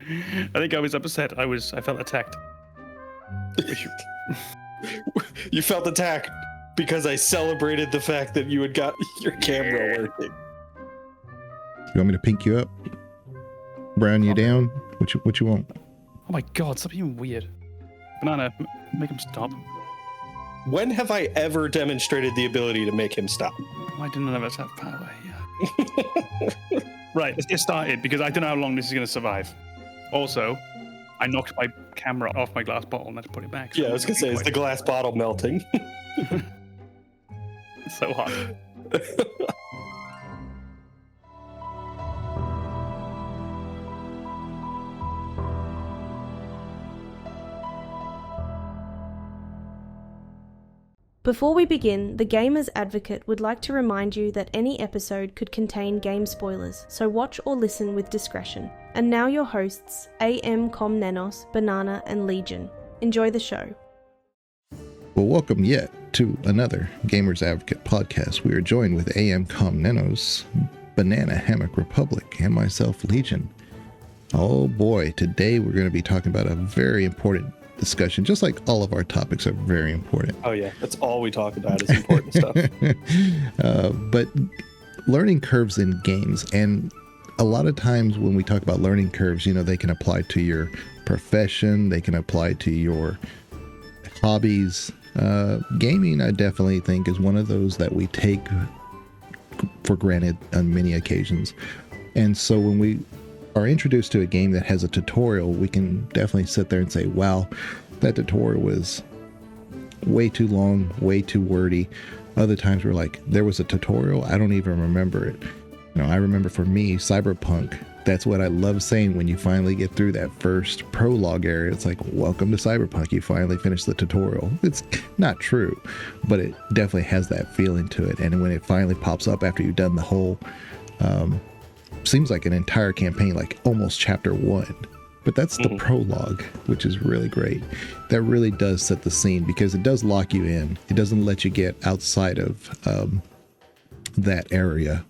I think I was upset. I felt attacked. You felt attacked because I celebrated the fact that you had got your camera working. You want me to pink you up? Brown you down? What you want? Oh my god, stop being weird. Banana, make him stop. When have I ever demonstrated the ability to make him stop? Why didn't none of us have power? Yeah. Right, let's get started because I don't know how long this is going to survive. Also, I knocked my camera off my glass bottle and had to put it back. So yeah, I was going to say, is the glass bottle melting? It's so hot. Before we begin, the Gamers Advocate would like to remind you that any episode could contain game spoilers, so watch or listen with discretion. And now your hosts, AMKomnenos, Banana and Legion. Enjoy the show. Well, welcome yet to another Gamers Advocate podcast. We are joined with AMKomnenos, BananaHammockRepublic, and myself, Legion. Oh boy, today we're going to be talking about a very important discussion, just like all of our topics are very important. Oh yeah, that's all we talk about is important stuff. But learning curves in games, and a lot of times when we talk about learning curves, you know, they can apply to your profession, they can apply to your hobbies. Gaming, I definitely think, is one of those that we take for granted on many occasions. And so when we are introduced to a game that has a tutorial, we can definitely sit there and say, wow, that tutorial was way too long, way too wordy. Other times we're like, there was a tutorial, I don't even remember it. You know, I remember for me, Cyberpunk, that's what I love saying when you finally get through that first prologue area. It's like, welcome to Cyberpunk, you finally finished the tutorial. It's not true, but it definitely has that feeling to it. And when it finally pops up after you've done the whole seems like an entire campaign, like almost chapter 1, but that's the prologue, which is really great. That really does set the scene because it does lock you in. It doesn't let you get outside of that area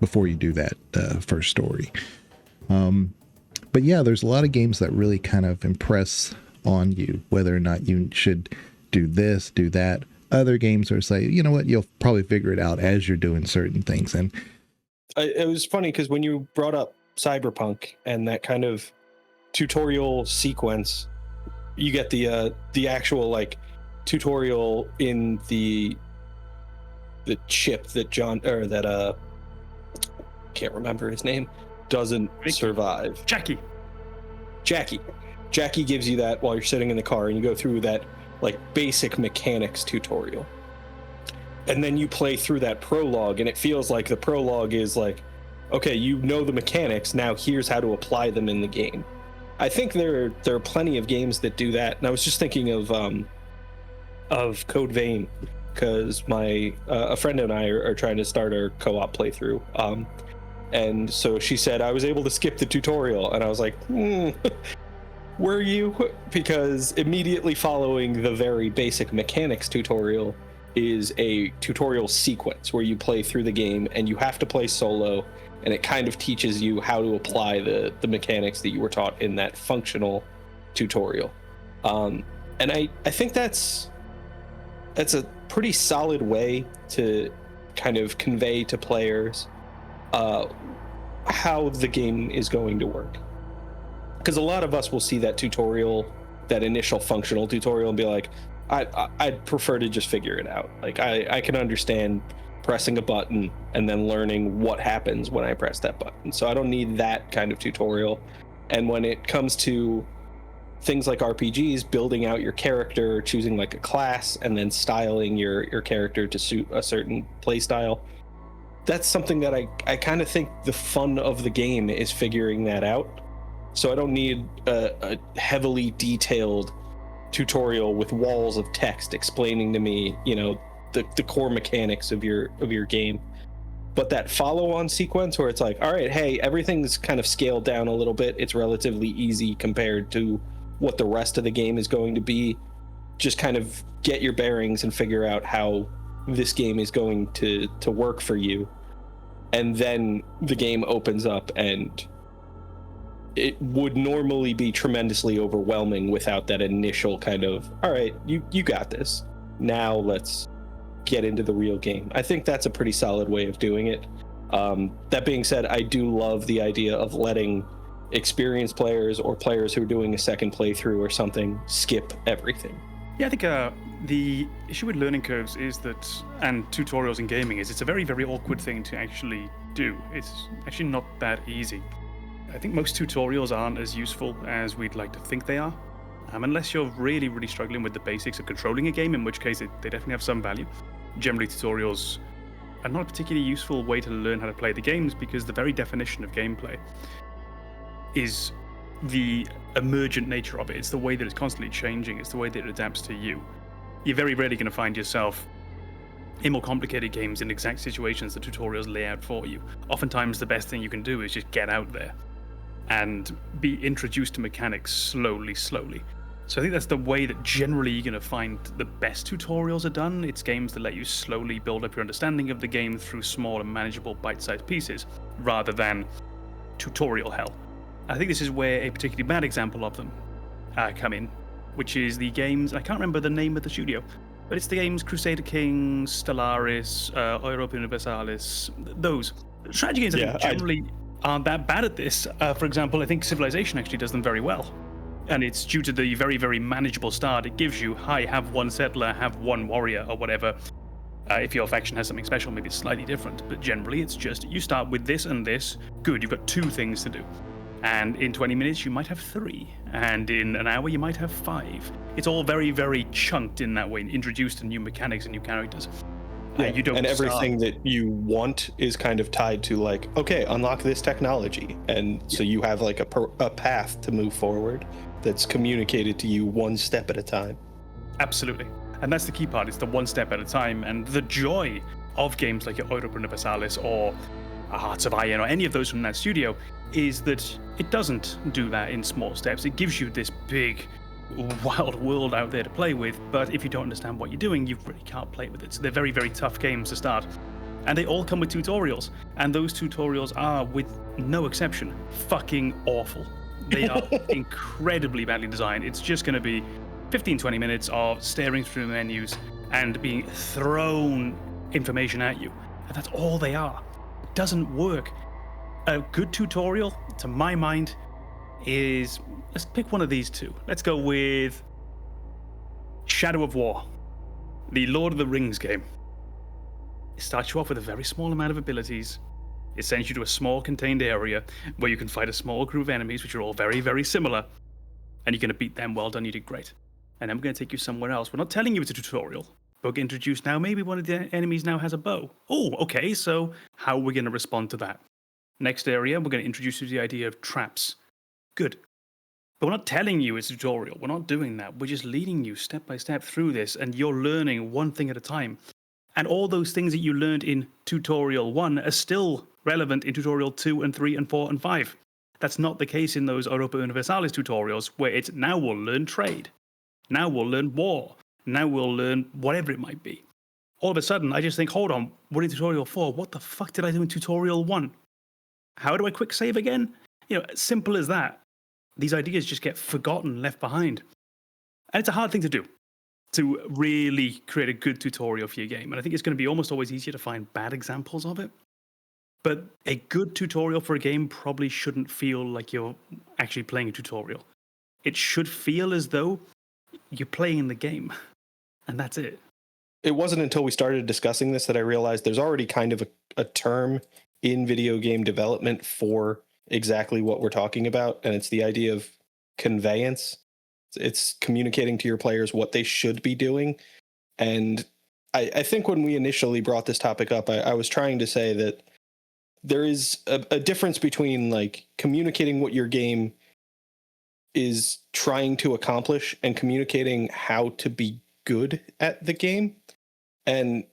before you do that first story. But yeah, there's a lot of games that really kind of impress on you, whether or not you should do this, do that. Other games are say, you know what, you'll probably figure it out as you're doing certain things. And it was funny because when you brought up Cyberpunk and that kind of tutorial sequence, you get the actual like tutorial in the chip that can't remember his name, doesn't survive. Jackie gives you that while you're sitting in the car, and you go through that like basic mechanics tutorial. And then you play through that prologue, and it feels like the prologue is like, okay, you know the mechanics, now here's how to apply them in the game. I think there are plenty of games that do that, and I was just thinking of Code Vein, because a friend and I are trying to start our co-op playthrough, and so she said I was able to skip the tutorial, and I was like, were you? Because immediately following the very basic mechanics tutorial is a tutorial sequence where you play through the game, and you have to play solo, and it kind of teaches you how to apply the mechanics that you were taught in that functional tutorial. And I think that's a pretty solid way to kind of convey to players how the game is going to work. Because a lot of us will see that tutorial, that initial functional tutorial, and be like, I'd prefer to just figure it out. Like I can understand pressing a button and then learning what happens when I press that button. So I don't need that kind of tutorial. And when it comes to things like RPGs, building out your character, choosing like a class, and then styling your character to suit a certain play style, that's something that I kind of think the fun of the game is figuring that out. So I don't need a heavily detailed tutorial with walls of text explaining to me, you know, the core mechanics of your game. But that follow-on sequence where it's like, all right, hey, everything's kind of scaled down a little bit. It's relatively easy compared to what the rest of the game is going to be. Just kind of get your bearings and figure out how this game is going to work for you. And then the game opens up and it would normally be tremendously overwhelming without that initial kind of, all right, you got this. Now let's get into the real game. I think that's a pretty solid way of doing it. That being said, I do love the idea of letting experienced players or players who are doing a second playthrough or something skip everything. Yeah, I think the issue with learning curves is that, and tutorials in gaming, is it's a very, very awkward thing to actually do. It's actually not that easy. I think most tutorials aren't as useful as we'd like to think they are, unless you're really, really struggling with the basics of controlling a game, in which case they definitely have some value. Generally, tutorials are not a particularly useful way to learn how to play the games, because the very definition of gameplay is the emergent nature of it. It's the way that it's constantly changing. It's the way that it adapts to you. You're very rarely going to find yourself in more complicated games in exact situations the tutorials lay out for you. Oftentimes, the best thing you can do is just get out there and be introduced to mechanics slowly. So I think that's the way that generally you're going to find the best tutorials are done. It's games that let you slowly build up your understanding of the game through small and manageable bite-sized pieces, rather than tutorial hell. I think this is where a particularly bad example of them come in, which is the games, I can't remember the name of the studio, but it's the games Crusader Kings, Stellaris, Europa Universalis, those. Strategy games generally aren't that bad at this. For example, I think Civilization actually does them very well. And it's due to the very, very manageable start it gives you. Hi, have one settler, have one warrior, or whatever. If your faction has something special, maybe it's slightly different. But generally, it's just, you start with this and this. Good, you've got 2 things to do. And in 20 minutes, you might have 3. And in an hour, you might have 5. It's all very, very chunked in that way, introduced to new mechanics and new characters. You don't and everything start. that you want is kind of tied to, like, okay, unlock this technology. And so you have like a path to move forward that's communicated to you one step at a time. Absolutely. And that's the key part. It's the one step at a time. And the joy of games like Europa Universalis or Hearts of Iron or any of those from that studio is that it doesn't do that in small steps. It gives you this big, wild world out there to play with, but if you don't understand what you're doing, you really can't play with it. So they're very, very tough games to start. And they all come with tutorials. And those tutorials are, with no exception, fucking awful. They are incredibly badly designed. It's just going to be 15-20 minutes of staring through the menus and being thrown information at you. And that's all they are. It doesn't work. A good tutorial, to my mind, is, let's pick one of these 2. Let's go with Shadow of War, the Lord of the Rings game. It starts you off with a very small amount of abilities. It sends you to a small contained area where you can fight a small group of enemies, which are all very, very similar. And you're going to beat them. Well done, you did great. And then we're going to take you somewhere else. We're not telling you it's a tutorial. We'll get introduced now. Maybe one of the enemies now has a bow. Oh, okay, so how are we going to respond to that? Next area, we're going to introduce you to the idea of traps. Good. But we're not telling you it's a tutorial. We're not doing that. We're just leading you step by step through this, and you're learning one thing at a time. And all those things that you learned in tutorial 1 are still relevant in tutorial 2 and 3 and 4 and 5. That's not the case in those Europa Universalis tutorials, where it's now we'll learn trade. Now we'll learn war. Now we'll learn whatever it might be. All of a sudden, I just think, hold on, we're in tutorial 4. What the fuck did I do in tutorial 1? How do I quick save again? Simple as that. These ideas just get forgotten, left behind. And it's a hard thing to do, to really create a good tutorial for your game. And I think it's going to be almost always easier to find bad examples of it. But a good tutorial for a game probably shouldn't feel like you're actually playing a tutorial. It should feel as though you're playing the game. And that's it. It wasn't until we started discussing this that I realized there's already kind of a term in video game development for exactly what we're talking about. And it's the idea of conveyance. It's communicating to your players what they should be doing. And I think when we initially brought this topic up, I was trying to say that there is a difference between like communicating what your game is trying to accomplish and communicating how to be good at the game. And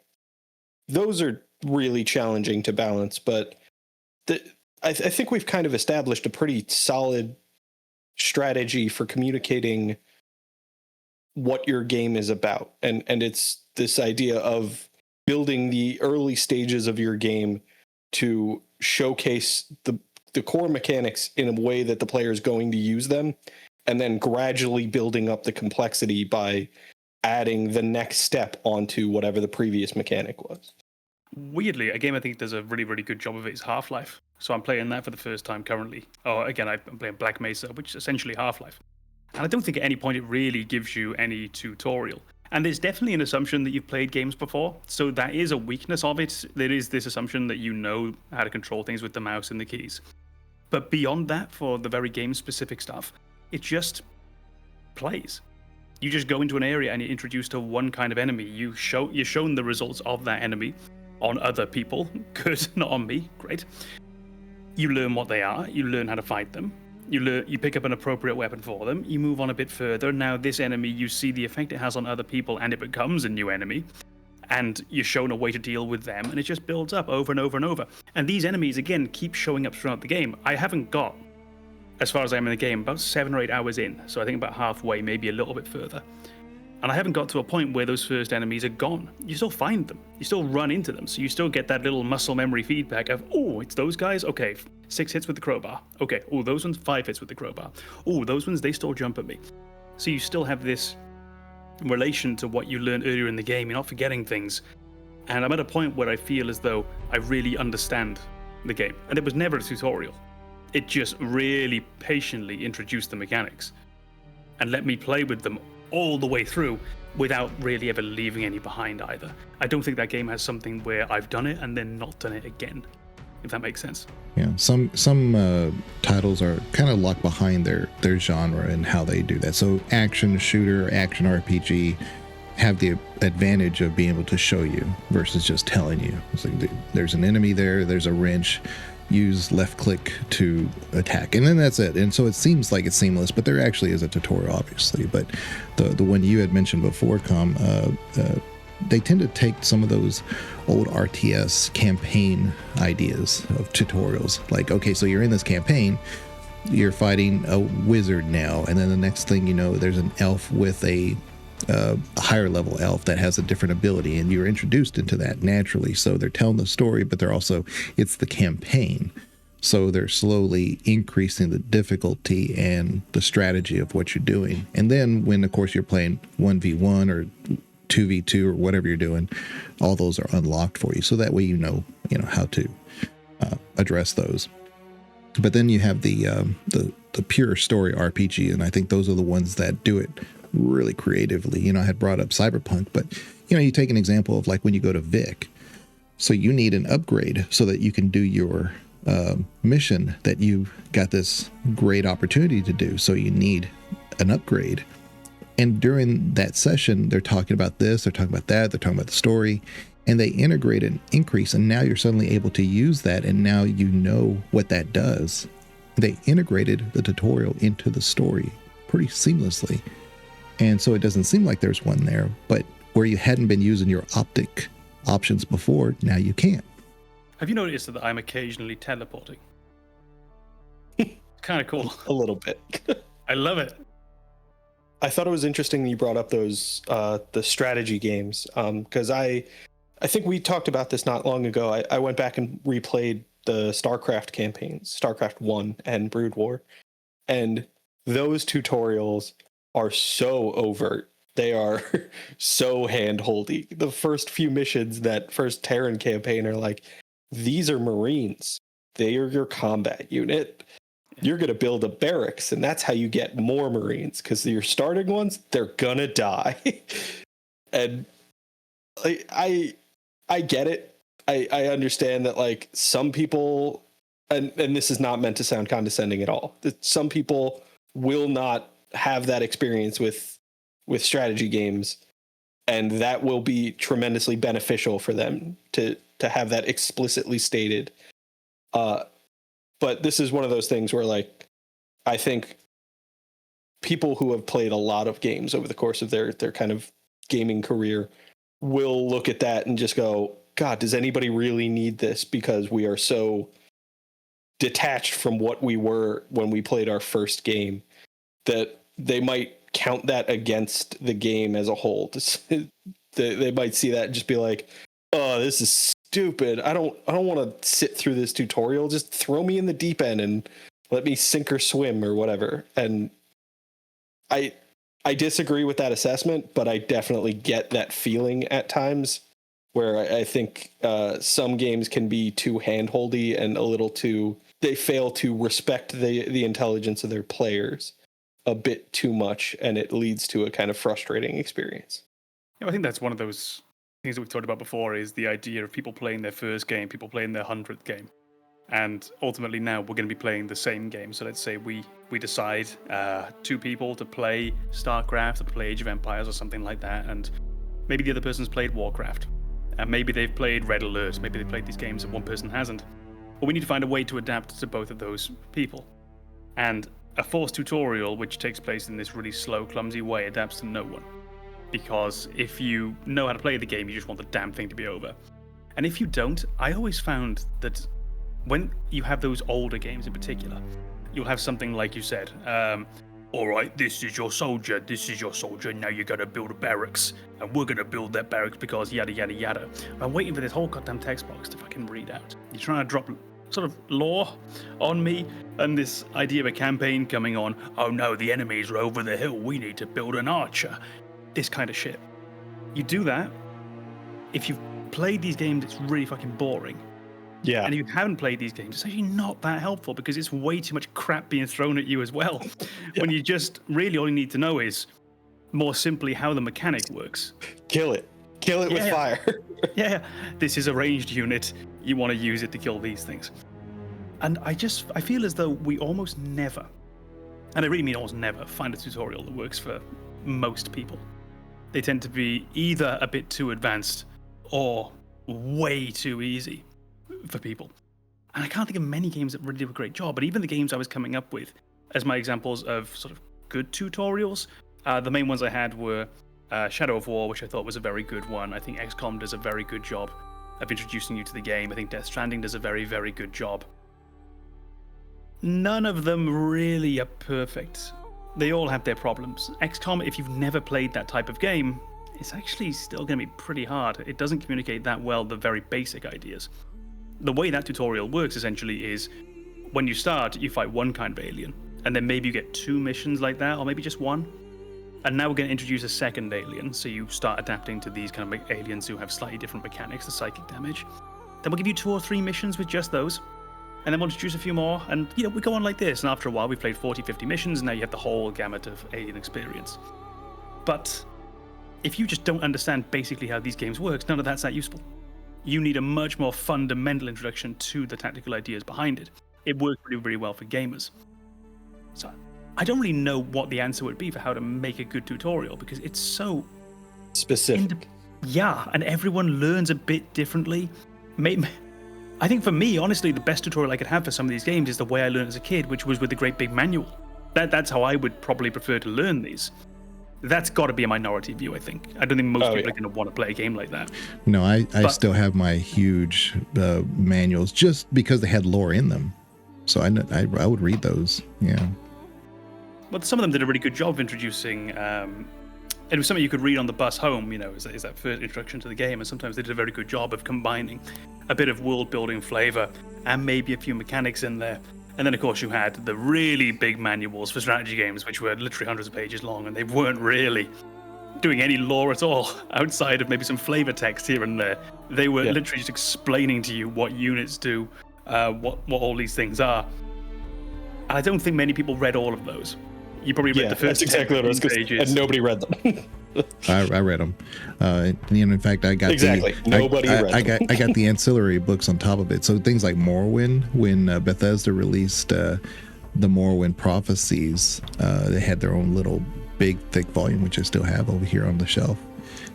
those are really challenging to balance, but I think we've kind of established a pretty solid strategy for communicating what your game is about. And it's this idea of building the early stages of your game to showcase the core mechanics in a way that the player is going to use them, and then gradually building up the complexity by adding the next step onto whatever the previous mechanic was. Weirdly, a game I think does a really, really good job of it is Half-Life. So I'm playing that for the first time currently. Oh, again, I'm playing Black Mesa, which is essentially Half-Life. And I don't think at any point it really gives you any tutorial. And there's definitely an assumption that you've played games before. So that is a weakness of it. There is this assumption that you know how to control things with the mouse and the keys. But beyond that, for the very game-specific stuff, it just plays. You just go into an area and you're introduced to one kind of enemy. You're shown the results of that enemy on other people. Good, not on me. Great. You learn what they are. You learn how to fight them. You pick up an appropriate weapon for them. You move on a bit further. Now this enemy, you see the effect it has on other people, and it becomes a new enemy. And you're shown a way to deal with them, and it just builds up over and over and over. And these enemies, again, keep showing up throughout the game. I haven't got, as far as I'm in the game, about 7 or 8 hours in. So I think about halfway, maybe a little bit further. And I haven't got to a point where those first enemies are gone. You still find them. You still run into them. So you still get that little muscle memory feedback of, oh, it's those guys? Okay, 6 hits with the crowbar. Okay, oh, those ones, 5 hits with the crowbar. Oh, those ones, they still jump at me. So you still have this relation to what you learned earlier in the game. You're not forgetting things. And I'm at a point where I feel as though I really understand the game. And it was never a tutorial. It just really patiently introduced the mechanics and let me play with them all the way through without really ever leaving any behind either. I don't think that game has something where I've done it and then not done it again, if that makes sense. Yeah, some titles are kind of locked behind their genre and how they do that. So action shooter, action RPG have the advantage of being able to show you versus just telling you. It's like there's an enemy there, there's a wrench, use left click to attack, and then that's it. And so it seems like it's seamless, but there actually is a tutorial, obviously. But the one you had mentioned before, they tend to take some of those old RTS campaign ideas of tutorials. Like, okay, so you're in this campaign, you're fighting a wizard now, and then the next thing you know, there's an elf with a higher level elf that has a different ability, and you're introduced into that naturally. So they're telling the story, but they're also, it's the campaign. So they're slowly increasing the difficulty and the strategy of what you're doing. And then when, of course, you're playing 1v1 or 2v2 or whatever you're doing, all those are unlocked for you. So that way you know how to address those. But then you have the pure story RPG, and I think those are the ones that do it really creatively. I had brought up Cyberpunk, but you take an example of like when you go to Vic, so you need an upgrade so that you can do your mission that you got this great opportunity to do. So you need an upgrade, and during that session they're talking about this, they're talking about that, they're talking about the story, and they integrate an increase, and now you're suddenly able to use that, and now you know what that does. They integrated the tutorial into the story pretty seamlessly. And so it doesn't seem like there's one there, but where you hadn't been using your optic options before, now you can. Have you noticed that I'm occasionally teleporting? Kind of cool. A little bit. I love it. I thought it was interesting that you brought up those the strategy games, because I think we talked about this not long ago. I went back and replayed the StarCraft campaigns, StarCraft 1 and Brood War, and those tutorials are so overt. They are so hand-holdy. The first few missions, that first Terran campaign, are like, these are Marines. They are your combat unit. You're going to build a barracks, and that's how you get more Marines, because your starting ones, they're gonna die. And I get it. I understand that, like, some people, and this is not meant to sound condescending at all, that some people will not have that experience with strategy games, and that will be tremendously beneficial for them to have that explicitly stated. But this is one of those things where, like, I think people who have played a lot of games over the course of their kind of gaming career will look at that and just go, God, does anybody really need this? Because we are so detached from what we were when we played our first game, that they might count that against the game as a whole. They might see that and just be like, oh, this is stupid. I don't want to sit through this tutorial. Just throw me in the deep end and let me sink or swim or whatever. And I disagree with that assessment, but I definitely get that feeling at times where I think some games can be too handholdy and a little too, they fail to respect the intelligence of their players a bit too much, and it leads to a kind of frustrating experience. Yeah, I think that's one of those things that we've talked about before, is the idea of people playing their first game, people playing their 100th game. And ultimately now we're going to be playing the same game. So let's say we decide 2 people to play StarCraft or to play Age of Empires or something like that, and maybe the other person's played Warcraft, and maybe they've played Red Alert, maybe they've played these games and one person hasn't. Well, we need to find a way to adapt to both of those people. And a forced tutorial, which takes place in this really slow, clumsy way, adapts to no one. Because if you know how to play the game, you just want the damn thing to be over. And if you don't, I always found that when you have those older games in particular, you'll have something like you said, all right, this is your soldier, now you gotta build a barracks, and we're gonna build that barracks because yada yada yada. I'm waiting for this whole goddamn text box to fucking read out. You're trying to drop sort of lore on me, and this idea of a campaign coming on, oh no, the enemies are over the hill, we need to build an archer. This kind of shit. You do that, if you've played these games, it's really fucking boring. Yeah. And if you haven't played these games, it's actually not that helpful because it's way too much crap being thrown at you as well. Yeah. When you just really all you need to know is more simply how the mechanic works. Kill it with fire. Yeah, this is a ranged unit. You want to use it to kill these things. And I feel as though we almost never, and I really mean almost never, find a tutorial that works for most people. They tend to be either a bit too advanced or way too easy for people. And I can't think of many games that really do a great job, but even the games I was coming up with as my examples of sort of good tutorials, the main ones I had were Shadow of War, which I thought was a very good one. I think XCOM does a very good job of introducing you to the game. I think Death Stranding does a very, very good job. None of them really are perfect. They all have their problems. XCOM, if you've never played that type of game, it's actually still going to be pretty hard. It doesn't communicate that well the very basic ideas. The way that tutorial works essentially is when you start, you fight one kind of alien, and then maybe you get 2 missions like that, or maybe just 1. And now we're going to introduce a second alien, so you start adapting to these kind of aliens who have slightly different mechanics, the psychic damage. Then we'll give you 2 or 3 missions with just those, and then we'll introduce a few more, and we go on like this, and after a while we've played 40, 50 missions, and now you have the whole gamut of alien experience. But if you just don't understand basically how these games work, none of that's that useful. You need a much more fundamental introduction to the tactical ideas behind it. It works really, really well for gamers. So I don't really know what the answer would be for how to make a good tutorial because it's so specific. And everyone learns a bit differently. I think for me, honestly, the best tutorial I could have for some of these games is the way I learned as a kid, which was with a great big manual. That's how I would probably prefer to learn these. That's got to be a minority view, I think. I don't think most people are going to want to play a game like that. No, I still have my huge manuals just because they had lore in them. So I would read those, yeah. Well, some of them did a really good job of introducing, it was something you could read on the bus home, is that first introduction to the game, and sometimes they did a very good job of combining a bit of world-building flavor and maybe a few mechanics in there. And then, of course, you had the really big manuals for strategy games, which were literally hundreds of pages long, and they weren't really doing any lore at all, outside of maybe some flavor text here and there. They were literally just explaining to you what units do, what all these things are. And I don't think many people read all of those. You probably read the first that's exactly what I was pages. And nobody read them. I read them. In fact, I got nobody read them. I got the ancillary books on top of it. So things like Morrowind, when Bethesda released the Morrowind Prophecies, they had their own little big thick volume, which I still have over here on the shelf.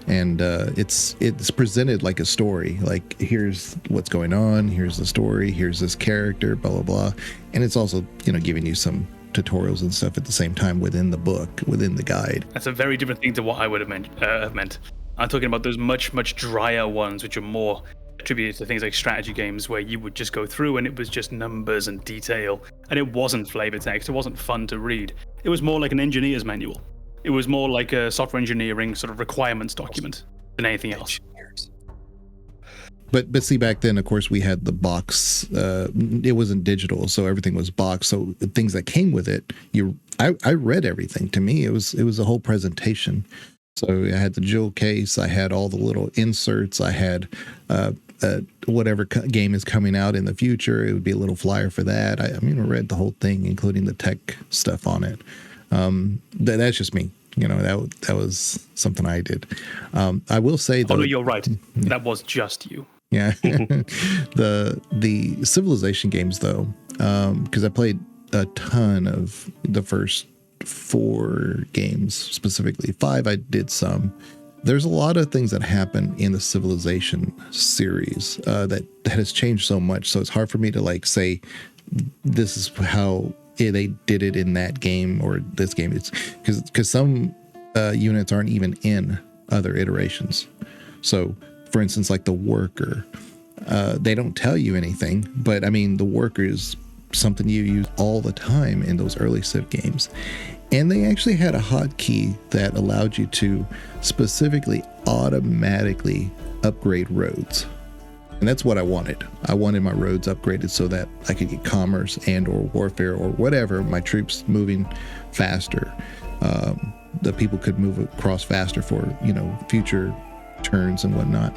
And it's presented like a story. Like, here's what's going on. Here's the story. Here's this character. Blah blah blah. And it's also giving you some tutorials and stuff at the same time within the book, within the guide. That's a very different thing to what I would have meant. I'm talking about those much drier ones, which are more attributed to things like strategy games, where you would just go through and it was just numbers and detail, and it wasn't flavor text. It wasn't fun to read. It was more like an engineer's manual. It was more like a software engineering sort of requirements document than anything else. But see, back then, of course, we had the box. It wasn't digital, so everything was box. So the things that came with it, I read everything. To me, it was a whole presentation. So I had the jewel case, I had all the little inserts, I had whatever game is coming out in the future, it would be a little flyer for that. I read the whole thing, including the tech stuff on it. That's just me. That was something I did. I will say though. Oh, no, you're right. That was just you. Yeah. the Civilization games though, because I played a ton of the first 4 games, specifically 5 I did some. There's a lot of things that happen in the Civilization series that has changed so much, so it's hard for me to like say this is how they did it in that game or this game. It's because some units aren't even in other iterations. So for instance, like the worker, they don't tell you anything, but the worker is something you use all the time in those early Civ games. And they actually had a hotkey that allowed you to specifically automatically upgrade roads. And that's what I wanted. I wanted my roads upgraded so that I could get commerce and or warfare or whatever, my troops moving faster. The people could move across faster for, future turns and whatnot.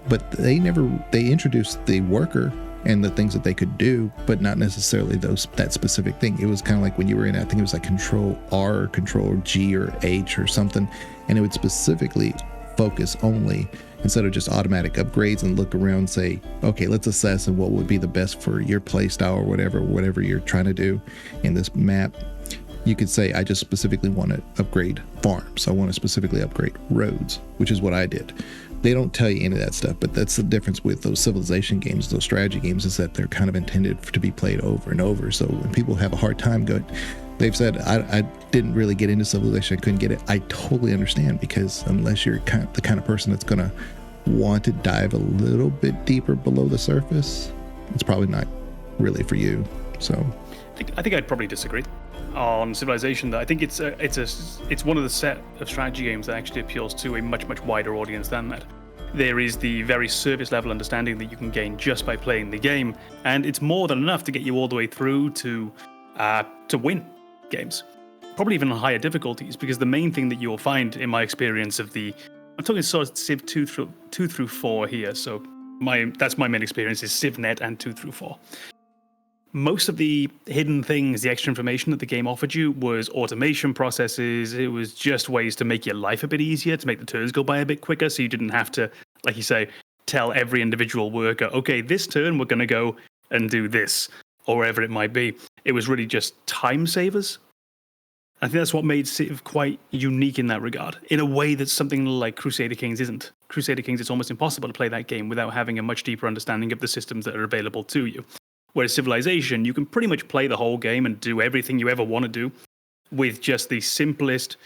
But they introduced the worker and the things that they could do, but not necessarily that specific thing. It was kind of like when you were in, I think it was like Control R, Control G or H or something, and it would specifically focus only instead of just automatic upgrades and look around and say, okay, let's assess and what would be the best for your play style or whatever you're trying to do in this map. You could say, I just specifically want to upgrade farms. I want to specifically upgrade roads, which is what I did. They don't tell you any of that stuff, but that's the difference with those Civilization games, those strategy games, is that they're kind of intended to be played over and over. So when people have a hard time they've said, I didn't really get into Civilization, I couldn't get it. I totally understand, because unless you're the kind of person that's going to want to dive a little bit deeper below the surface, it's probably not really for you. So I think I'd probably disagree on Civilization. That I think it's one of the set of strategy games that actually appeals to a much wider audience than that. There is the very surface level understanding that you can gain just by playing the game, and it's more than enough to get you all the way through to win games. Probably even on higher difficulties, because the main thing that you'll find, in my experience I'm talking sort of Civ 2 through 4 here, so that's my main experience is CivNet and 2 through 4. Most of the hidden things, the extra information that the game offered you was automation processes. It was just ways to make your life a bit easier, to make the turns go by a bit quicker, so you didn't have to, like you say, tell every individual worker, okay, this turn we're going to go and do this, or wherever it might be. It was really just time savers. I think that's what made Civ quite unique in that regard, in a way that something like Crusader Kings isn't. Crusader Kings, it's almost impossible to play that game without having a much deeper understanding of the systems that are available to you. Whereas Civilization, you can pretty much play the whole game and do everything you ever want to do with just the simplest,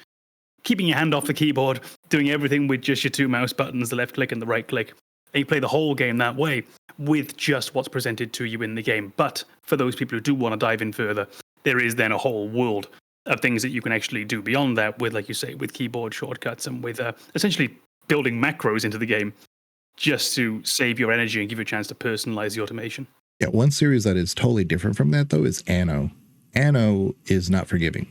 keeping your hand off the keyboard, doing everything with just your 2 mouse buttons, the left click and the right click. And you play the whole game that way with just what's presented to you in the game. But for those people who do want to dive in further, there is then a whole world of things that you can actually do beyond that with, like you say, with keyboard shortcuts and with essentially building macros into the game just to save your energy and give you a chance to personalize the automation. Yeah, one series that is totally different from that, though, is Anno. Anno is not forgiving.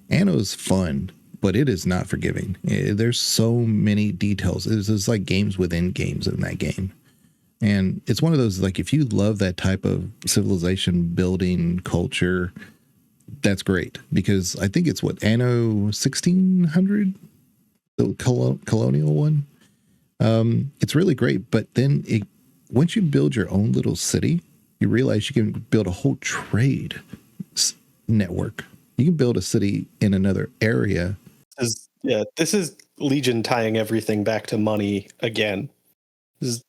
Anno is fun, but it is not forgiving. There's so many details. It's like games within games in that game. And it's one of those, like, if you love that type of civilization building culture, that's great. Because I think it's Anno 1600? The colonial one? It's really great. But then once you build your own little city, you realize you can build a whole trade network. You can build a city in another area. This is Legion tying everything back to money again. This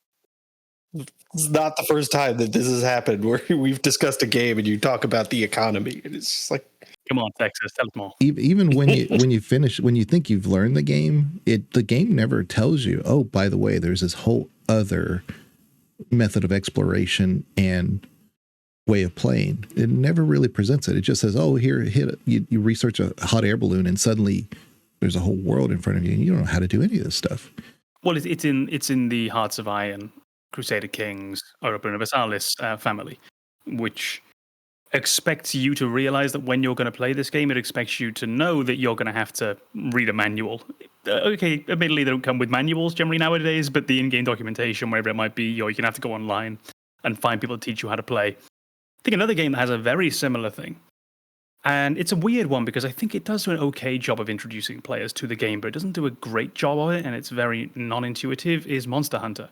is not the first time that this has happened where we've discussed a game and you talk about the economy. And it's just like, come on, Texas, tell us more. Even when you finish, when you think you've learned the game, the game never tells you, oh, by the way, there's this whole other method of exploration and way of playing. It never really presents it. It just says, oh, here, you research a hot air balloon and suddenly there's a whole world in front of you and you don't know how to do any of this stuff. Well, it's in the Hearts of Iron, Crusader Kings, Europa Universalis family, which expects you to realize that when you're going to play this game, it expects you to know that you're going to have to read a manual. Okay, admittedly, they don't come with manuals generally nowadays, but the in-game documentation, wherever it might be, you're going to have to go online and find people to teach you how to play. I think another game that has a very similar thing, and it's a weird one because I think it does do an okay job of introducing players to the game, but it doesn't do a great job of it, and it's very non-intuitive, is Monster Hunter.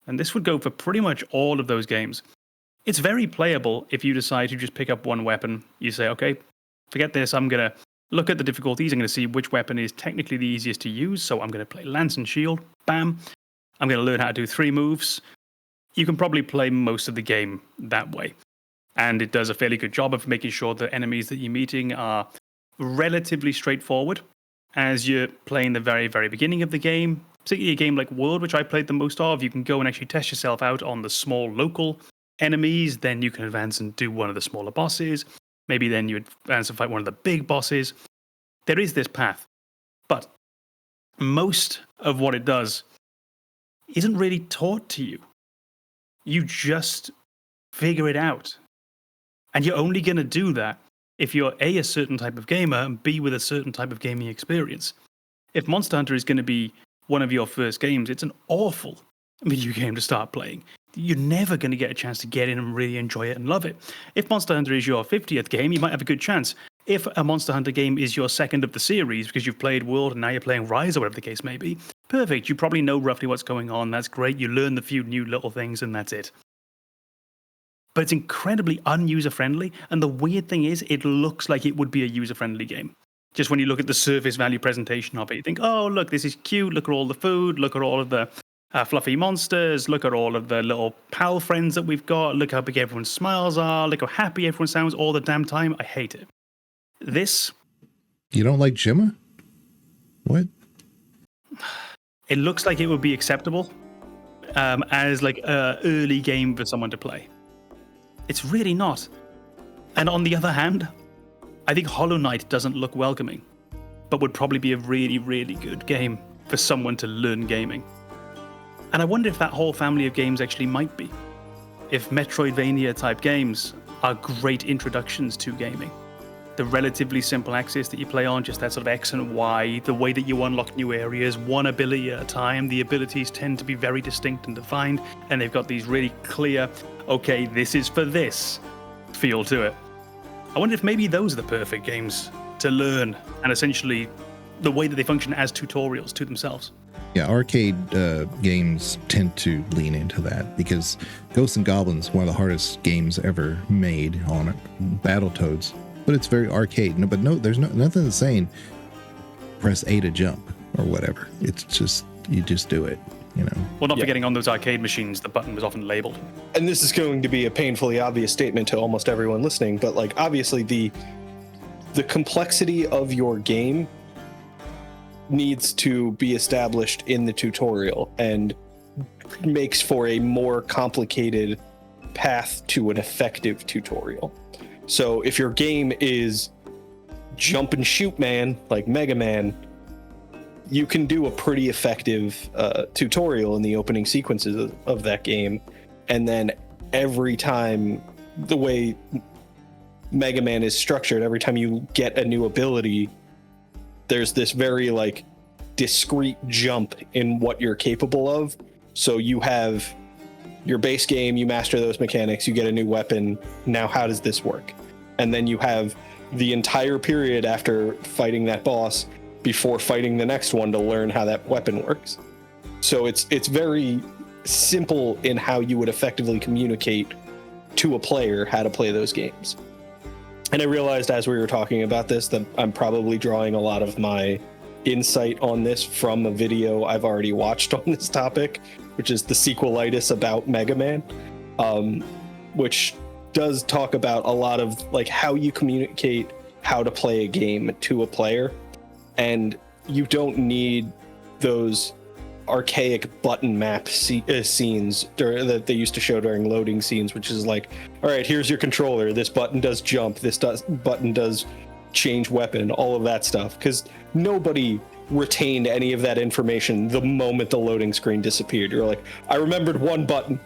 And this would go for pretty much all of those games. It's very playable if you decide to just pick up one weapon. You say, okay, forget this. I'm going to look at the difficulties. I'm going to see which weapon is technically the easiest to use. So I'm going to play Lance and Shield. Bam. I'm going to learn how to do 3 moves. You can probably play most of the game that way. And it does a fairly good job of making sure the enemies that you're meeting are relatively straightforward as you're playing the very, very beginning of the game. Particularly a game like World, which I played the most of, you can go and actually test yourself out on the small local enemies, then you can advance and do one of the smaller bosses. Maybe then you advance and fight one of the big bosses. There is this path. But most of what it does isn't really taught to you. You just figure it out. And you're only going to do that if you're A, a certain type of gamer, and B, with a certain type of gaming experience. If Monster Hunter is going to be one of your first games, it's an awful video game to start playing. You're never going to get a chance to get in and really enjoy it and love it. If Monster Hunter is your 50th game, you might have a good chance. If a Monster Hunter game is your second of the series because you've played World and now you're playing Rise or whatever the case may be, perfect. You probably know roughly what's going on. That's great. You learn the few new little things and that's it. But it's incredibly un-user-friendly. And the weird thing is, it looks like it would be a user-friendly game. Just when you look at the surface value presentation of it, you think, oh, look, this is cute. Look at all the food. Look at all of the fluffy monsters. Look at all of the little pal friends that we've got. Look how big everyone's smiles are. Look how happy everyone sounds all the damn time. I hate it. This... You don't like Gemma? What? It looks like it would be acceptable as like an early game for someone to play. It's really not. And on the other hand, I think Hollow Knight doesn't look welcoming, but would probably be a really, really good game for someone to learn gaming. And I wonder if that whole family of games actually might be. If Metroidvania-type games are great introductions to gaming. The relatively simple axis that you play on, just that sort of X and Y, the way that you unlock new areas, one ability at a time. The abilities tend to be very distinct and defined, and they've got these really clear, okay, this is for this feel to it. I wonder if maybe those are the perfect games to learn, and essentially the way that they function as tutorials to themselves. Yeah, arcade games tend to lean into that because Ghosts and Goblins, one of the hardest games ever made on Battletoads, but it's very arcade. No, but no, there's nothing saying press A to jump or whatever. It's just, you just do it, you know. Well, not forgetting on those arcade machines, the button was often labeled. And this is going to be a painfully obvious statement to almost everyone listening, but like obviously the complexity of your game needs to be established in the tutorial and makes for a more complicated path to an effective tutorial. So if your game is jump and shoot man, like Mega Man, you can do a pretty effective tutorial in the opening sequences of that game. And then every time, the way Mega Man is structured, every time you get a new ability, there's this very like discrete jump in what you're capable of. So you have your base game, you master those mechanics, you get a new weapon. Now, how does this work? And then you have the entire period after fighting that boss before fighting the next one to learn how that weapon works. So it's very simple in how you would effectively communicate to a player how to play those games. And I realized as we were talking about this that I'm probably drawing a lot of my insight on this from a video I've already watched on this topic, which is the sequelitis about Mega Man, which does talk about a lot of like how you communicate how to play a game to a player. And you don't need those archaic button map scenes that they used to show during loading scenes, which is like, all right, here's your controller, this button does jump, button does change weapon, all of that stuff, because nobody retained any of that information the moment the loading screen disappeared. You're like, I remembered one button.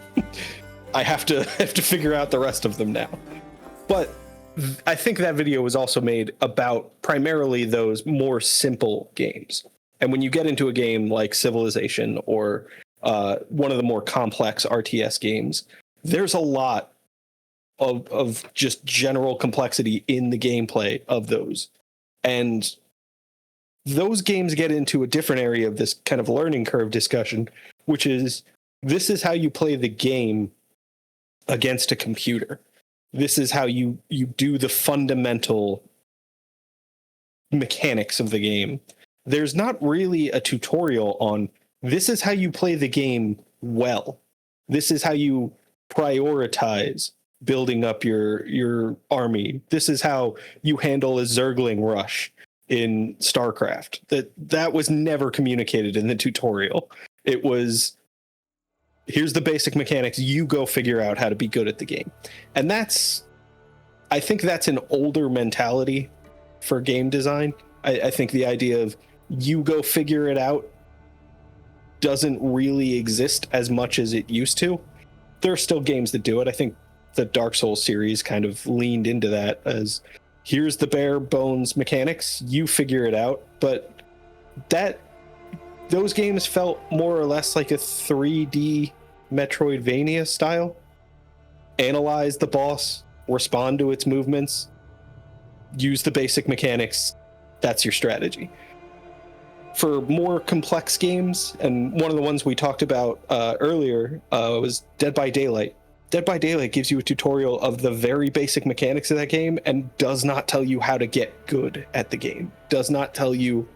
I have to figure out the rest of them now. But I think that video was also made about primarily those more simple games. And when you get into a game like Civilization or one of the more complex RTS games, there's a lot of just general complexity in the gameplay of those. And those games get into a different area of this kind of learning curve discussion, which is, this is how you play the game against a computer. This is how you do the fundamental mechanics of the game. There's not really a tutorial on, this is how you play the game well. This is how you prioritize building up your army. This is how you handle a Zergling rush in StarCraft. That was never communicated in the tutorial. It was, here's the basic mechanics, you go figure out how to be good at the game. And I think that's an older mentality for game design. I think the idea of you go figure it out doesn't really exist as much as it used to. There are still games that do it. I think the Dark Souls series kind of leaned into that as, here's the bare bones mechanics, you figure it out. But those games felt more or less like a 3D Metroidvania style. Analyze the boss, respond to its movements, use the basic mechanics. That's your strategy. For more complex games, and one of the ones we talked about earlier was Dead by Daylight. Dead by Daylight gives you a tutorial of the very basic mechanics of that game and does not tell you how to get good at the game. Does not tell you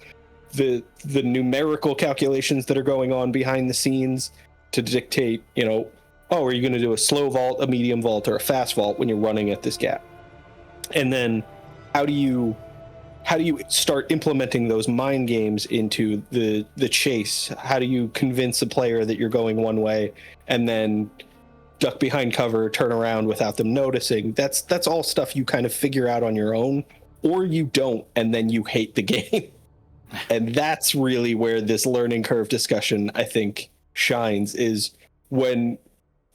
the numerical calculations that are going on behind the scenes to dictate, are you going to do a slow vault, a medium vault, or a fast vault when you're running at this gap? And then how do you start implementing those mind games into the chase? How do you convince a player that you're going one way and then duck behind cover, turn around without them noticing? That's all stuff you kind of figure out on your own, or you don't, and then you hate the game. And that's really where this learning curve discussion, I think, shines, is when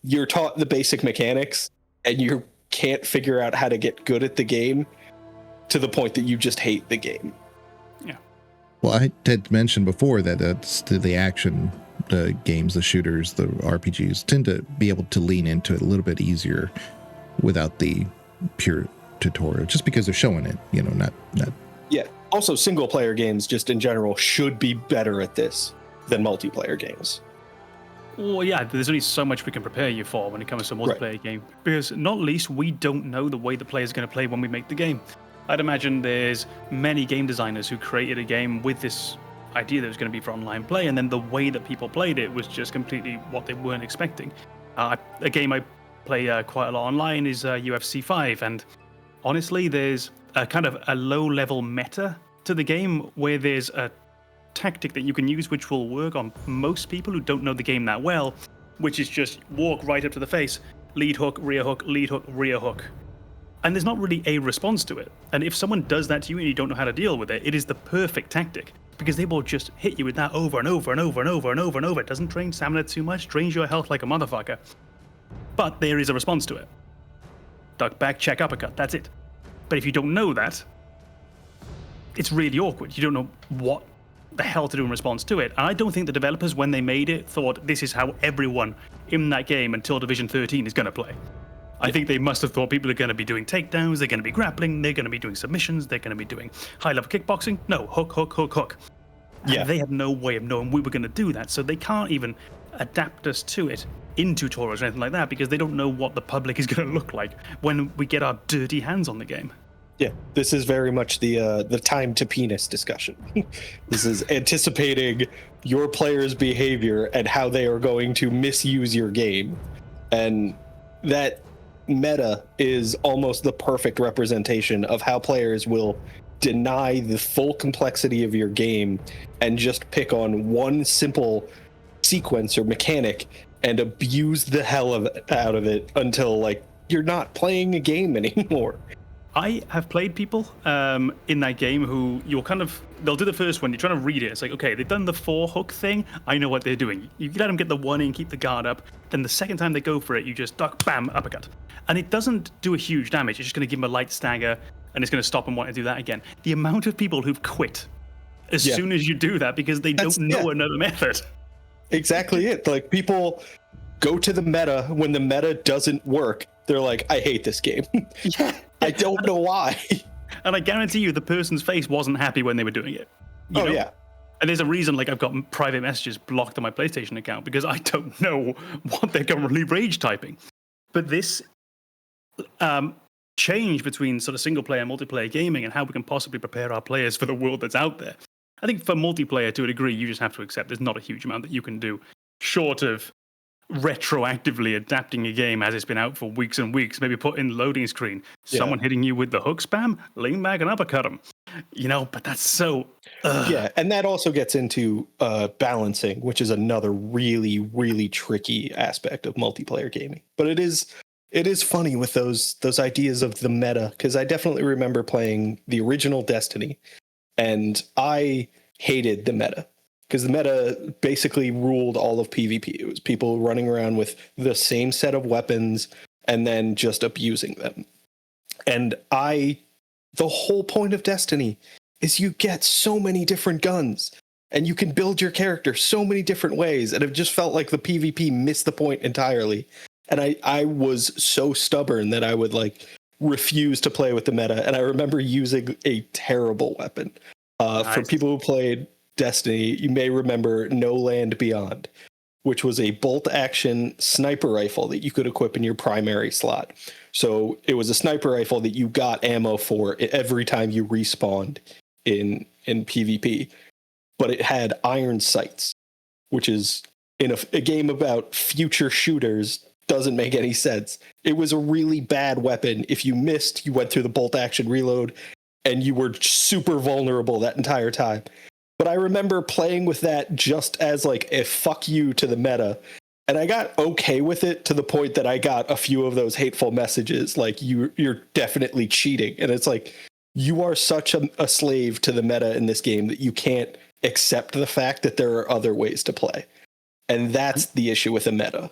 you're taught the basic mechanics and you can't figure out how to get good at the game to the point that you just hate the game. Yeah. Well, I had mentioned before that the action games, the shooters, the RPGs tend to be able to lean into it a little bit easier without the pure tutorial, just because they're showing it, not. Yeah. Also, single player games just in general should be better at this than multiplayer games. Well, yeah, there's only so much we can prepare you for when it comes to a multiplayer game. Because not least, we don't know the way the player's going to play when we make the game. I'd imagine there's many game designers who created a game with this idea that it was going to be for online play, and then the way that people played it was just completely what they weren't expecting. A game I play quite a lot online is UFC 5, and honestly, there's a kind of a low-level meta to the game where there's a tactic that you can use which will work on most people who don't know the game that well, which is just walk right up to the face, lead hook, rear hook, lead hook, rear hook. And there's not really a response to it. And if someone does that to you and you don't know how to deal with it, it is the perfect tactic, because they will just hit you with that over and over and over and over and over and over. It doesn't drain stamina too much, drains your health like a motherfucker. But there is a response to it. Duck back, check uppercut, that's it. But if you don't know that, it's really awkward. You don't know what the hell to do in response to it. And I don't think the developers, when they made it, thought this is how everyone in that game until Division 13 is going to play. I think they must have thought people are going to be doing takedowns, they're going to be grappling, they're going to be doing submissions, they're going to be doing high-level kickboxing. No, hook, hook, hook, hook. And they had no way of knowing we were going to do that, so they can't even adapt us to it in tutorials or anything like that, because they don't know what the public is going to look like when we get our dirty hands on the game. Yeah, this is very much the time to penis discussion. This is anticipating your player's behavior and how they are going to misuse your game. And that meta is almost the perfect representation of how players will deny the full complexity of your game and just pick on one simple sequence or mechanic and abuse the hell out of it until, like, you're not playing a game anymore. I have played people in that game who you'll kind of they'll do the first one. You're trying to read it. It's like, okay, they've done the 4-hook thing. I know what they're doing. You let them get the 1 in, keep the guard up. Then the second time they go for it, you just duck, bam, uppercut. And it doesn't do a huge damage. It's just going to give them a light stagger, and it's going to stop them wanting to do that again. The amount of people who've quit as soon as you do that because they don't know another method. Exactly it. Like, people go to the meta when the meta doesn't work. They're like, I hate this game. I don't know why. And I guarantee you the person's face wasn't happy when they were doing it. You know? And there's a reason, like, I've got private messages blocked on my PlayStation account because I don't know what they're currently rage typing. But this change between sort of single player and multiplayer gaming and how we can possibly prepare our players for the world that's out there. I think for multiplayer, to a degree, you just have to accept there's not a huge amount that you can do short of retroactively adapting a game as it's been out for weeks and weeks. Maybe put in the loading screen, someone hitting you with the hook spam, lean back and uppercut them. You know, but that's so... Yeah, and that also gets into balancing, which is another really, really tricky aspect of multiplayer gaming. But it is funny with those ideas of the meta, because I definitely remember playing the original Destiny, and I hated the meta. Because the meta basically ruled all of PvP. It was people running around with the same set of weapons and then just abusing them. And the whole point of Destiny is you get so many different guns and you can build your character so many different ways. And it just felt like the PvP missed the point entirely. And I was so stubborn that I would like refuse to play with the meta. And I remember using a terrible weapon. Nice. For people who played Destiny, you may remember No Land Beyond, which was a bolt-action sniper rifle that you could equip in your primary slot. So it was a sniper rifle that you got ammo for every time you respawned in PvP. But it had iron sights, which is, in a game about future shooters, doesn't make any sense. It was a really bad weapon. If you missed, you went through the bolt-action reload, and you were super vulnerable that entire time. But I remember playing with that just as like a fuck you to the meta. And I got okay with it to the point that I got a few of those hateful messages like you're definitely cheating. And it's like, you are such a slave to the meta in this game that you can't accept the fact that there are other ways to play. And that's the issue with the meta.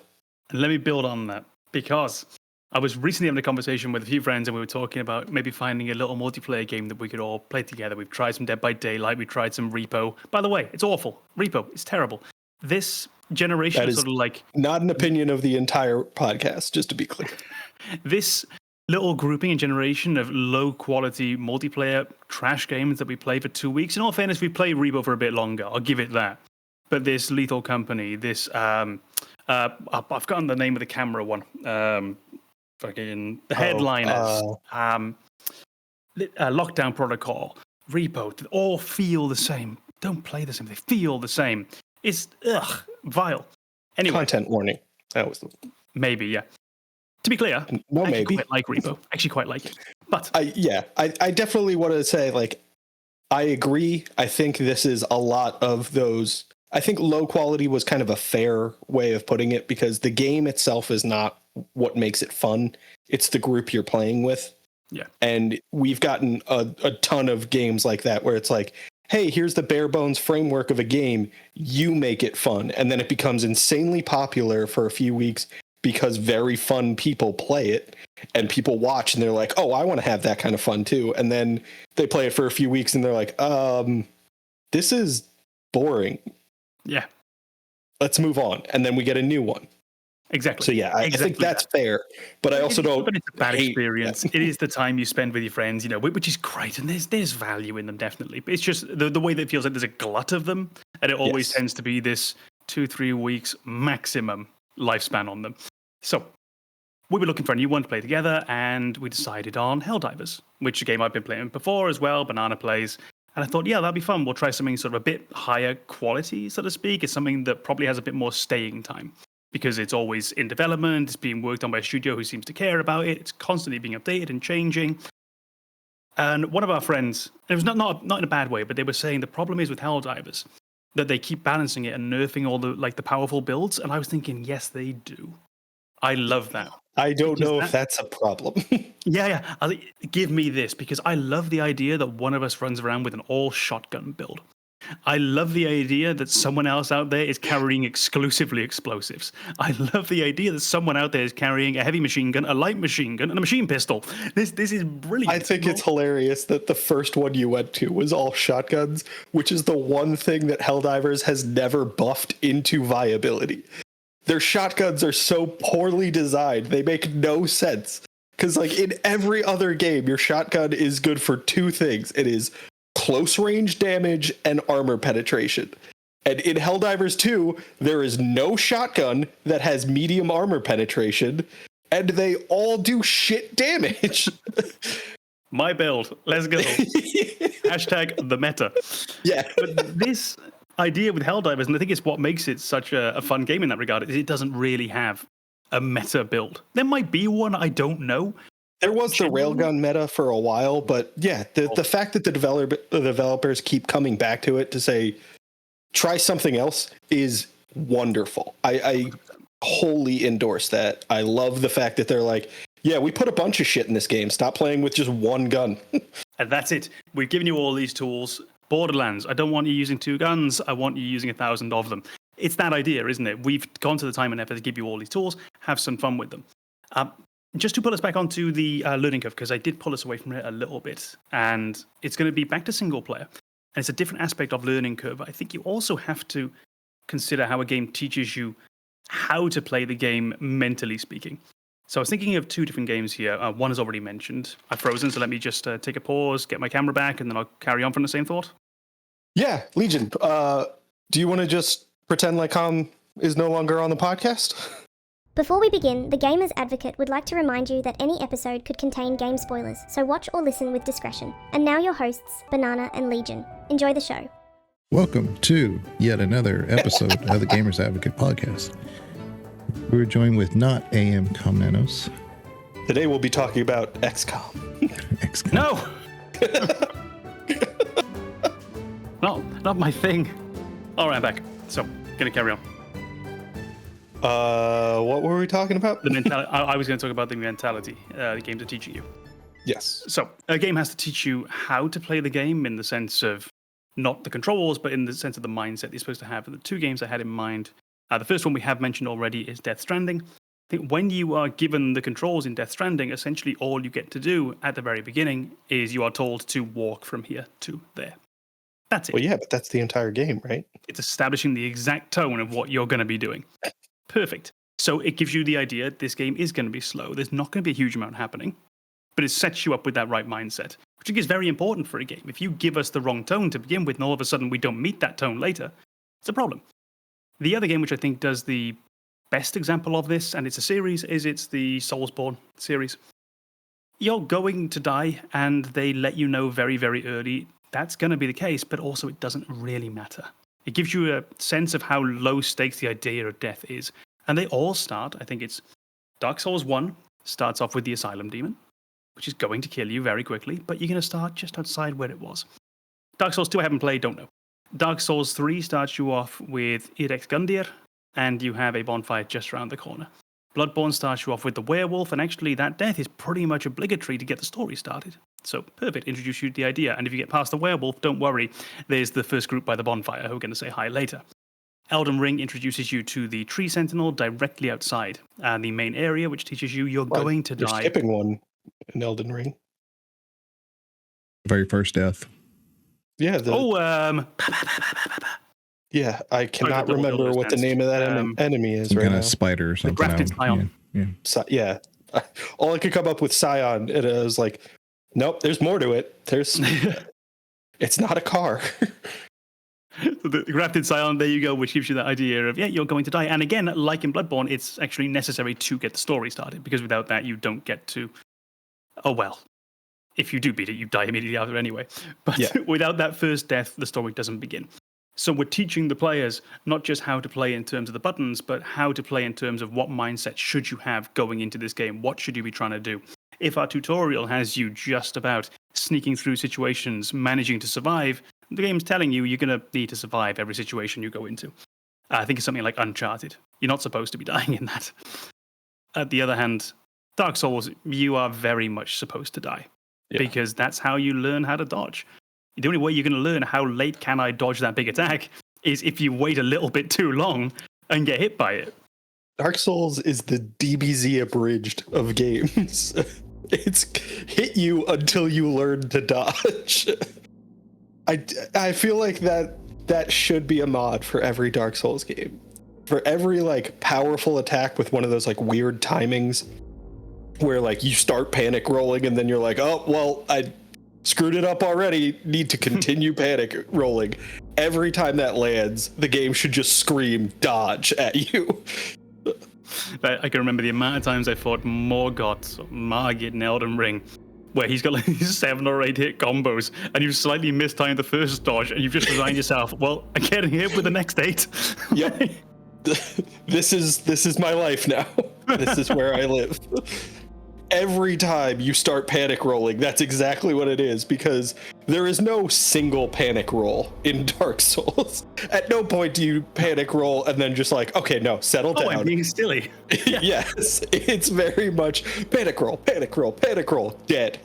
And let me build on that, because I was recently having a conversation with a few friends and we were talking about maybe finding a little multiplayer game that we could all play together. We've tried some Dead by Daylight. We tried some Repo. By the way, it's awful. Repo, it's terrible. This generation is sort of like... not an opinion of the entire podcast, just to be clear. This little grouping and generation of low-quality multiplayer trash games that we play for 2 weeks. In all fairness, we played Repo for a bit longer. I'll give it that. But this Lethal Company, this... I've forgotten the name of the camera one. Fucking the headliners, Lockdown Protocol, Repo, they all feel the same. Don't play the same. They feel the same. It's vile. Anyway, content warning. That was maybe, yeah. To be clear, I quite like Repo. Actually, quite like it. But I definitely want to say, like, I agree. I think this is a lot of those. I think low quality was kind of a fair way of putting it, because the game itself is not what makes it fun. It's the group you're playing with. Yeah. And we've gotten a ton of games like that where it's like, hey, here's the bare bones framework of a game. You make it fun. And then it becomes insanely popular for a few weeks because very fun people play it and people watch and they're like, oh, I want to have that kind of fun too. And then they play it for a few weeks and they're like, this is boring. Yeah. Let's move on. And then we get a new one. Exactly. So yeah, I think that's fair, but I also don't. But it's a bad experience. It is the time you spend with your friends, you know, which is great, and there's value in them definitely. But it's just the way that it feels like there's a glut of them, and it always tends to be this 2-3 weeks maximum lifespan on them. So we were looking for a new one to play together, and we decided on Helldivers, which is a game I've been playing before as well. Banana plays. And I thought, yeah, that'd be fun. We'll try something sort of a bit higher quality, so to speak. It's something that probably has a bit more staying time, because it's always in development. It's being worked on by a studio who seems to care about it. It's constantly being updated and changing. And one of our friends, and it was not in a bad way, but they were saying the problem is with Helldivers that they keep balancing it and nerfing all the powerful builds. And I was thinking, yes, they do. I love that. I don't Because know if that's a problem. Yeah. Give me this, because I love the idea that one of us runs around with an all shotgun build. I love the idea that someone else out there is carrying exclusively explosives. I love the idea that someone out there is carrying a heavy machine gun, a light machine gun, and a machine pistol. This is brilliant. I think it's hilarious that the first one you went to was all shotguns, which is the one thing that Helldivers has never buffed into viability. Their shotguns are so poorly designed, they make no sense. Because like in every other game, your shotgun is good for two things. It is close range damage and armor penetration. And in Helldivers 2, there is no shotgun that has medium armor penetration, and they all do shit damage. My build. Let's go. Hashtag the meta. Yeah. But this idea with Helldivers, and I think it's what makes it such a fun game in that regard, is it doesn't really have a meta build. There might be one, I don't know. There was the railgun meta for a while, but yeah, the fact that the developers keep coming back to it to say, try something else is wonderful. I wholly endorse that. I love the fact that they're like, yeah, we put a bunch of shit in this game. Stop playing with just one gun. And that's it. We've given you all these tools. Borderlands, I don't want you using 2 guns. I want you using 1,000 of them. It's that idea, isn't it? We've gone to the time and effort to give you all these tools. Have some fun with them. Just to pull us back onto the learning curve, because I did pull us away from it a little bit, and it's going to be back to single player. And it's a different aspect of learning curve. I think you also have to consider how a game teaches you how to play the game, mentally speaking. So I was thinking of 2 different games here. One is already mentioned. I've frozen, so let me just take a pause, get my camera back, and then I'll carry on from the same thought. Yeah, Legion, do you want to just pretend like Com is no longer on the podcast? Before we begin, the Gamers Advocate would like to remind you that any episode could contain game spoilers, so watch or listen with discretion. And now your hosts, Banana and Legion. Enjoy the show. Welcome to yet another episode of the Gamers Advocate podcast. We're joined with not AMKomnenos. Today we'll be talking about XCOM. XCOM. No! No, not my thing. All right, I'm back. So, gonna carry on. What were we talking about? The mentality. I was going to talk about the mentality the games are teaching you. Yes. So a game has to teach you how to play the game in the sense of not the controls, but in the sense of the mindset you're supposed to have. And the 2 games I had in mind, the first one we have mentioned already is Death Stranding. I think when you are given the controls in Death Stranding, essentially all you get to do at the very beginning is you are told to walk from here to there. That's it. Well, yeah, but that's the entire game, right? It's establishing the exact tone of what you're going to be doing. Perfect. So it gives you the idea this game is going to be slow. There's not going to be a huge amount happening, but it sets you up with that right mindset, which I think is very important for a game. If you give us the wrong tone to begin with, and all of a sudden we don't meet that tone later, it's a problem. The other game which I think does the best example of this, and it's a series, it's the Soulsborne series. You're going to die, and they let you know very, very early that's going to be the case, but also it doesn't really matter. It gives you a sense of how low stakes the idea of death is. And they all start, I think it's Dark Souls 1 starts off with the Asylum Demon, which is going to kill you very quickly, but you're going to start just outside where it was. Dark Souls 2 I haven't played, don't know. Dark Souls 3 starts you off with Irex Gundyr, and you have a bonfire just around the corner. Bloodborne starts you off with the werewolf, and actually that death is pretty much obligatory to get the story started. So, perfect, introduce you to the idea, and if you get past the werewolf, don't worry, there's the first group by the bonfire who are going to say hi later. Elden Ring introduces you to the Tree Sentinel directly outside, and the main area, which teaches you you're going to die. Skipping one in Elden Ring. Very first death. Yeah. Yeah, I cannot remember what the name of that enemy is right now. Kind of spider or something. The Grafted Scion. Yeah. All I could come up with Scion, and it was like, nope, there's more to it. It's not a car. The Grafted Scion, there you go, which gives you that idea of, yeah, you're going to die. And again, like in Bloodborne, it's actually necessary to get the story started, because without that, you don't get to... Oh, well. If you do beat it, you die immediately after anyway. But without that first death, the story doesn't begin. So we're teaching the players not just how to play in terms of the buttons, but how to play in terms of what mindset should you have going into this game. What should you be trying to do? If our tutorial has you just about sneaking through situations, managing to survive, the game's telling you you're going to need to survive every situation you go into. I think it's something like Uncharted. You're not supposed to be dying in that. At the other hand, Dark Souls, you are very much supposed to die because that's how you learn how to dodge. The only way you're going to learn how late can I dodge that big attack is if you wait a little bit too long and get hit by it. Dark Souls is the DBZ abridged of games. It's hit you until you learn to dodge. I feel like that should be a mod for every Dark Souls game. For every like powerful attack with one of those like weird timings where like you start panic rolling and then you're like, oh, well, I screwed it up already, need to continue panic rolling. Every time that lands, the game should just scream dodge at you. I can remember the amount of times I fought Morgoth or Margit in Elden Ring, where he's got like these 7 or 8 hit combos, and you've slightly mistimed the first dodge, and you've just resigned yourself. Well, I'm getting hit with the next 8. Yep. This is my life now. This is where I live. Every time you start panic rolling, that's exactly what it is, because there is no single panic roll in Dark Souls. At no point do you panic roll and then just like, okay, no, settle down. I'm being silly. Yes, it's very much panic roll, dead.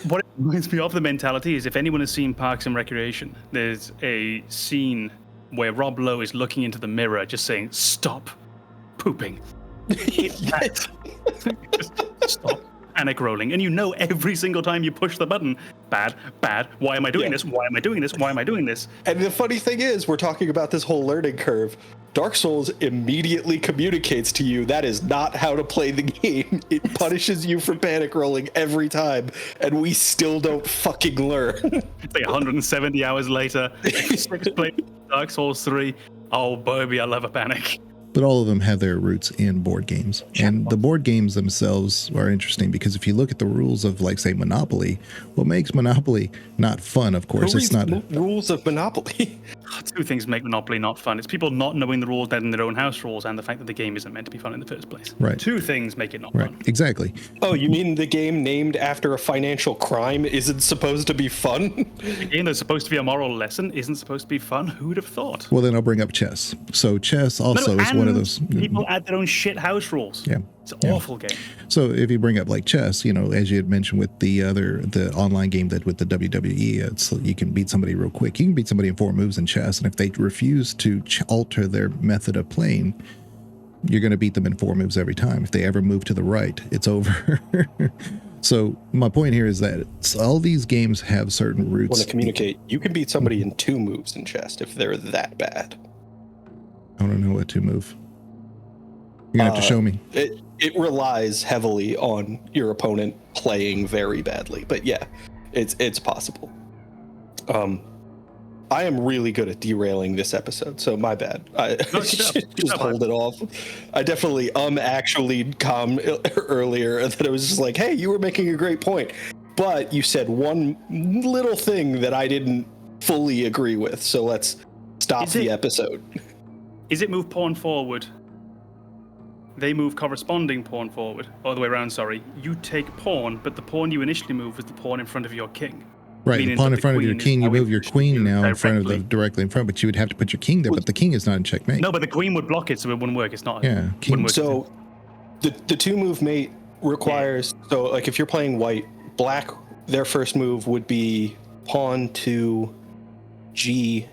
What it reminds me of the mentality is, if anyone has seen Parks and Recreation, there's a scene where Rob Lowe is looking into the mirror just saying, stop pooping. Yes. Just stop panic rolling. And you know every single time you push the button, bad, why am I doing this? Why am I doing this? Why am I doing this? And the funny thing is, we're talking about this whole learning curve. Dark Souls immediately communicates to you that is not how to play the game. It punishes you for panic rolling every time, and we still don't fucking learn. It's like 170 hours later, 6 playing Dark Souls 3. Oh, baby, I love a panic. But all of them have their roots in board games. And the board games themselves are interesting because if you look at the rules of, like, say, Monopoly, what makes Monopoly not fun, of course, it's not... rules of Monopoly. 2 things make Monopoly not fun. It's people not knowing the rules better than their own house rules, and the fact that the game isn't meant to be fun in the first place. Right. 2 things make it not Right, fun. exactly. Oh, you mean the game named after a financial crime isn't supposed to be fun? A game that's supposed to be a moral lesson isn't supposed to be fun? Who'd have thought? Well, then I'll bring up chess. So chess also is one of those... People add their own shit house rules. Yeah. It's an awful game. So if you bring up like chess, you know, as you had mentioned with the online game that with the WWE, it's you can beat somebody real quick. You can beat somebody in 4 moves in chess, and if they refuse to alter their method of playing, you're going to beat them in 4 moves every time. If they ever move to the right, it's over. So my point here is that all these games have certain roots. Want to communicate? You can beat somebody in 2 moves in chess if they're that bad. I don't know what to move. You're gonna have to show me. It relies heavily on your opponent playing very badly, but yeah, it's possible. I am really good at derailing this episode, so my bad. I should just hold it off. I definitely actually come earlier, and then it was just like, hey, you were making a great point, but you said one little thing that I didn't fully agree with, so let's stop the episode. Is it move pawn forward? They move corresponding pawn forward. Or the way around, sorry. You take pawn, but the pawn you initially move was the pawn in front of your king. Right, the pawn in front of your king, you move your queen now in front of the directly in front, but you would have to put your king there, but the king is not in checkmate. No, but the queen would block it, so it wouldn't work. It's not. Yeah. So the 2-move mate requires, so like if you're playing white, black, their first move would be pawn to G5.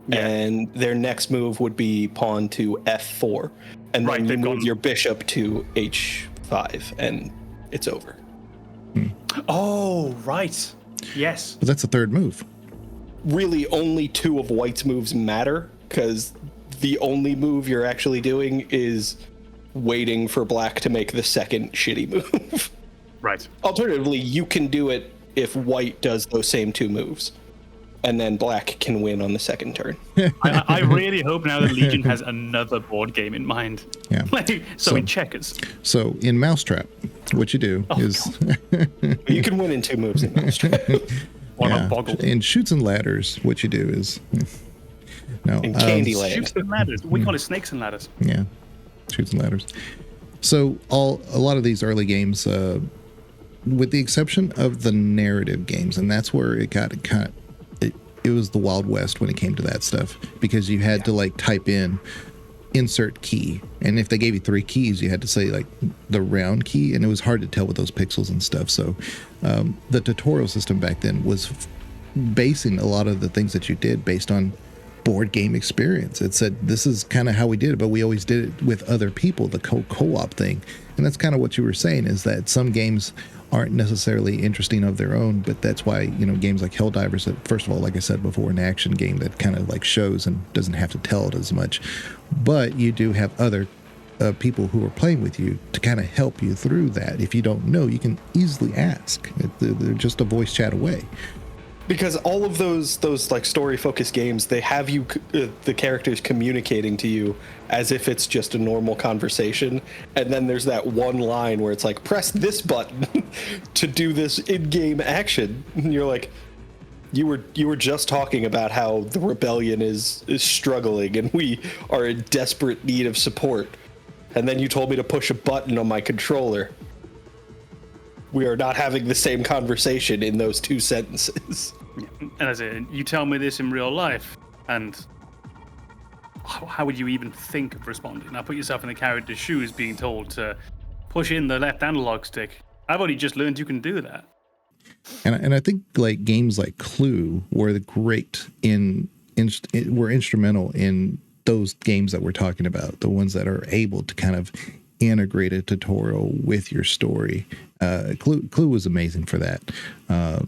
Yeah. And their next move would be pawn to F4. And then you move your bishop to H5, and it's over. Oh, right. Yes. But that's the 3rd move. Really, only 2 of white's moves matter, because the only move you're actually doing is waiting for black to make the second shitty move. Right. Alternatively, you can do it if white does those same 2 moves, and then black can win on the second turn. I really hope now that Legion has another board game in mind. Yeah. So in checkers. So in Mousetrap, what you do is... You can win in 2 moves in Mousetrap. In Shoots and Ladders, what you do is... No. In Candyland. Shoots and Ladders. We call it Snakes and Ladders. Yeah. Shoots and Ladders. So a lot of these early games, with the exception of the narrative games, and that's where it got kind of... It was the Wild West when it came to that stuff, because you had to like type in insert key, and if they gave you 3 keys, you had to say like the round key, and it was hard to tell with those pixels and stuff. So the tutorial system back then was basing a lot of the things that you did based on board game experience. It said this is kind of how we did it, but we always did it with other people, the co-op thing. And that's kind of what you were saying, is that some games aren't necessarily interesting of their own, but that's why, you know, games like Helldivers, that, first of all, like I said before, an action game that kind of like shows and doesn't have to tell it as much, but you do have other people who are playing with you to kind of help you through that. If you don't know, you can easily ask. They're just a voice chat away. Because all of those like story focused games, they have you the characters communicating to you as if it's just a normal conversation, and then there's that one line where it's like, press this button to do this in-game action, and you're like, you were just talking about how the rebellion is struggling and we are in desperate need of support, and then you told me to push a button on my controller. We are not having the same conversation in those 2 sentences. Yeah. And as in, you tell me this in real life, and how would you even think of responding? Now put yourself in the character's shoes, being told to push in the left analog stick. I've only just learned you can do that. And I think like games like Clue were great were instrumental in those games that we're talking about, the ones that are able to kind of integrate a tutorial with your story. Clue was amazing for that. I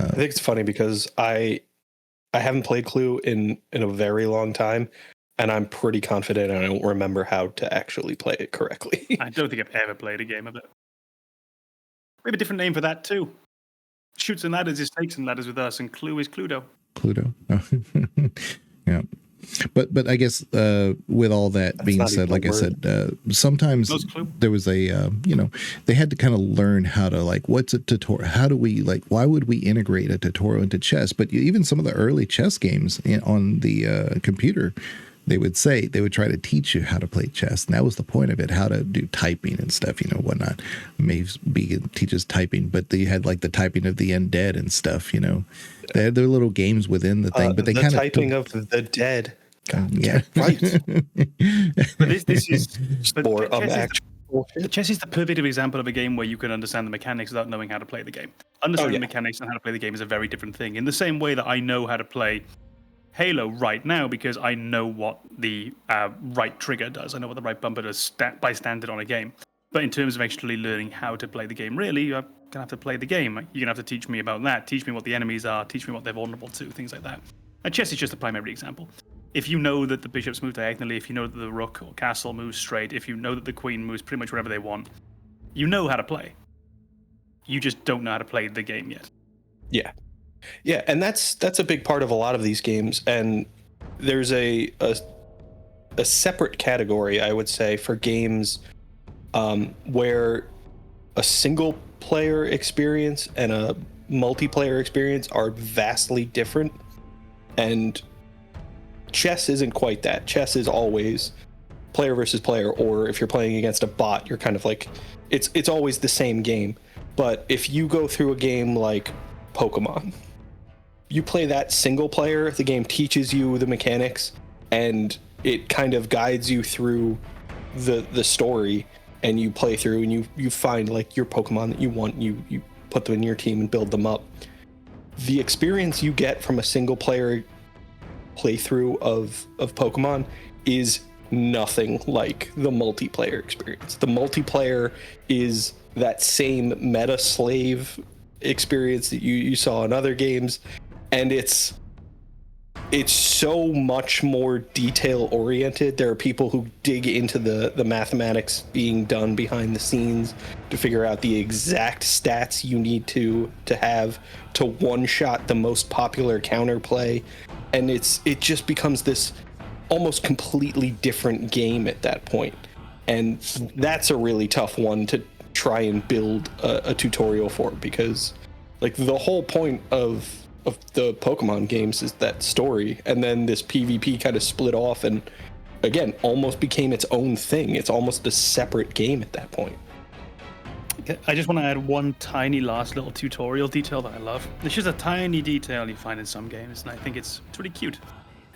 think it's funny because I haven't played Clue in a very long time, and I'm pretty confident I don't remember how to actually play it correctly. I don't think I've ever played a game of it. We have a different name for that too. Shoots and Ladders is Snakes and Ladders with us, and Clue is Cluedo. Cluedo. Yeah. But I guess with all that being said, like I said, sometimes there was a they had to kind of learn how to like, what's a tutorial? How do we like? Why would we integrate a tutorial into chess? But even some of the early chess games on the computer, they would try to teach you how to play chess, and that was the point of it, how to do typing and stuff, whatnot. Maybe teaches typing, but they had like the typing of the undead and stuff, They had their little games within the thing, but they kind of typing of the dead. Yeah, right. But this is more actual. Chess is the perfect example of a game where you can understand the mechanics without knowing how to play the game. Understanding the mechanics and how to play the game is a very different thing. In the same way that I know how to play Halo right now because I know what the right trigger does. I know what the right bumper does by standard on a game. But in terms of actually learning how to play the game, really, you're going to have to play the game. You're going to have to teach me about that, teach me what the enemies are, teach me what they're vulnerable to, things like that. And chess is just a primary example. If you know that the bishops move diagonally, if you know that the rook or castle moves straight, if you know that the queen moves pretty much wherever they want, you know how to play. You just don't know how to play the game yet. Yeah. Yeah, and that's a big part of a lot of these games, and there's a separate category, I would say, for games where a single player experience and a multiplayer experience are vastly different, and chess isn't quite that. Chess is always player versus player, or if you're playing against a bot, you're kind of like, it's always the same game. But if you go through a game like Pokemon, you play that single player, the game teaches you the mechanics and it kind of guides you through the story, and you play through and you find like your Pokemon that you want, you put them in your team and build them up. The experience you get from a single player playthrough of Pokemon is nothing like the multiplayer experience. The multiplayer is that same meta slave experience that you saw in other games, and it's so much more detail oriented. There are people who dig into the mathematics being done behind the scenes to figure out the exact stats you need to have to one shot the most popular counterplay, and it just becomes this almost completely different game at that point. And that's a really tough one to try and build a tutorial for, because like the whole point of the Pokemon games is that story, and then this PvP kind of split off and again almost became its own thing. It's almost a separate game at that point. I just want to add one tiny last little tutorial detail that I love. It's just a tiny detail you find in some games, and I think it's really cute.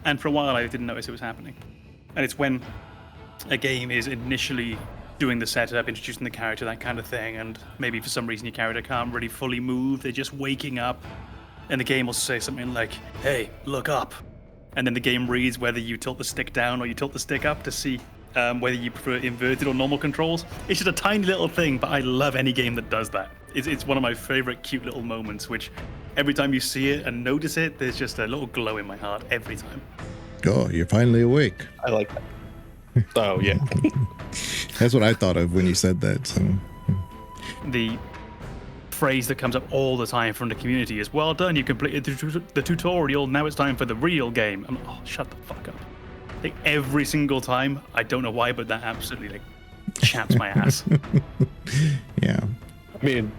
And for a while I didn't notice it was happening. And it's when a game is initially doing the setup, introducing the character, that kind of thing, and maybe for some reason your character can't really fully move, they're just waking up, and the game will say something like, hey, look up. And then the game reads whether you tilt the stick down or you tilt the stick up to see whether you prefer inverted or normal controls. It's just a tiny little thing, but I love any game that does that. It's one of my favorite cute little moments, which every time you see it and notice it, there's just a little glow in my heart every time. Oh, you're finally awake. I like that. Oh, yeah. That's what I thought of when you said that. So. The phrase that comes up all the time from the community is, well done, you completed the tutorial, now it's time for the real game. I'm like, oh, shut the fuck up. Like, every single time, I don't know why, but that absolutely like chaps my ass. Yeah. I mean,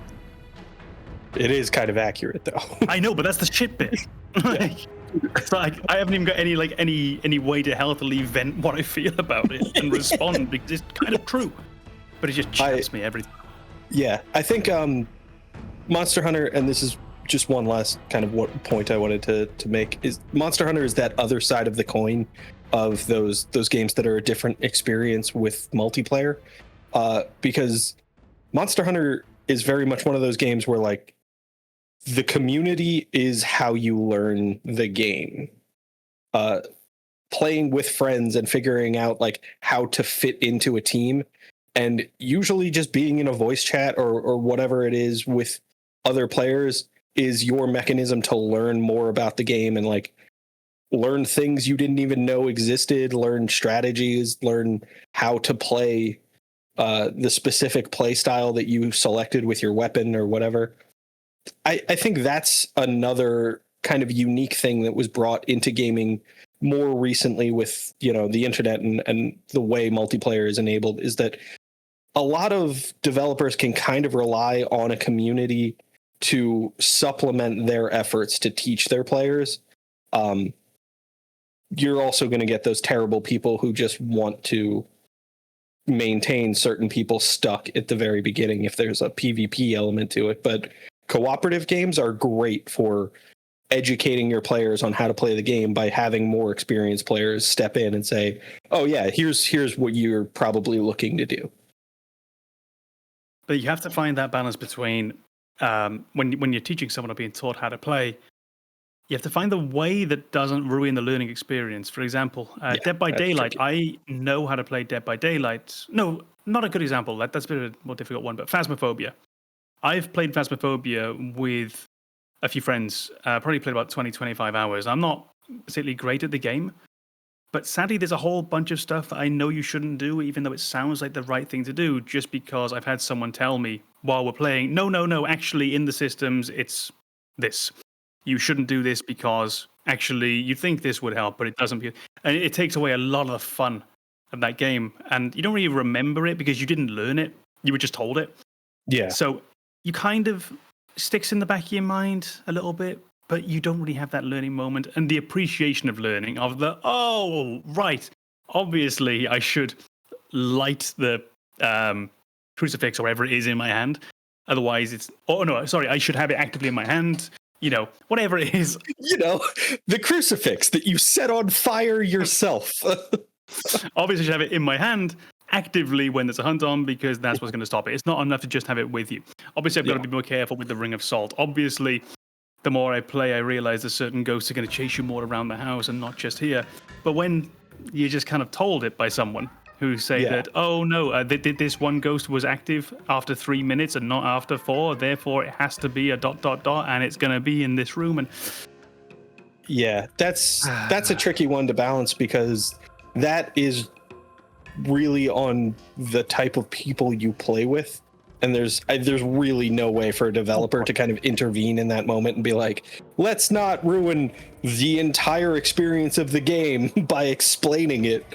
it is kind of accurate, though. I know, but that's the shit bit. Like, it's like I haven't even got any way to healthily vent what I feel about it and respond because it's kind of true. But it just chaps me every time. Yeah, I think Monster Hunter, and this is just one last kind of point I wanted to make, is Monster Hunter is that other side of the coin of those games that are a different experience with multiplayer, because Monster Hunter is very much one of those games where like the community is how you learn the game. Playing with friends and figuring out like how to fit into a team, and usually just being in a voice chat or whatever it is with other players is your mechanism to learn more about the game and like learn things you didn't even know existed, learn strategies, learn how to play the specific play style that you selected with your weapon or whatever. I think that's another kind of unique thing that was brought into gaming more recently with, you know, the internet and the way multiplayer is enabled, is that a lot of developers can kind of rely on a community to supplement their efforts to teach their players. You're also going to get those terrible people who just want to maintain certain people stuck at the very beginning if there's a PvP element to it. But cooperative games are great for educating your players on how to play the game by having more experienced players step in and say, oh yeah, here's what you're probably looking to do. But you have to find that balance between when you're teaching someone or being taught how to play, you have to find the way that doesn't ruin the learning experience. For example, Dead by Daylight. I know how to play Dead by Daylight. No, not a good example. That's a bit of a more difficult one, but Phasmophobia. I've played Phasmophobia with a few friends, probably played about 20, 25 hours. I'm not particularly great at the game, but sadly there's a whole bunch of stuff that I know you shouldn't do, even though it sounds like the right thing to do, just because I've had someone tell me while we're playing, no, actually in the systems, it's this. You shouldn't do this because actually you think this would help, but it doesn't. And it takes away a lot of the fun of that game. And you don't really remember it because you didn't learn it. You were just told it. Yeah. So you kind of sticks in the back of your mind a little bit, but you don't really have that learning moment and the appreciation of learning of the, oh, right. Obviously, I should light the crucifix or whatever it is in my hand. Otherwise, it's, oh, no, sorry, I should have it actively in my hand. You know, whatever it is. You know, the crucifix that you set on fire yourself. Obviously, I should have it in my hand actively when there's a hunt on, because that's what's going to stop it. It's not enough to just have it with you. Obviously, I've got to be more careful with the Ring of Salt. Obviously, the more I play, I realize that certain ghosts are going to chase you more around the house and not just here. But when you're just kind of told it by someone who say that, oh no, this one ghost was active after 3 minutes and not after 4, therefore it has to be a ... and it's going to be in this room. And yeah, that's a tricky one to balance, because that is really on the type of people you play with. And there's really no way for a developer to kind of intervene in that moment and be like, let's not ruin the entire experience of the game by explaining it.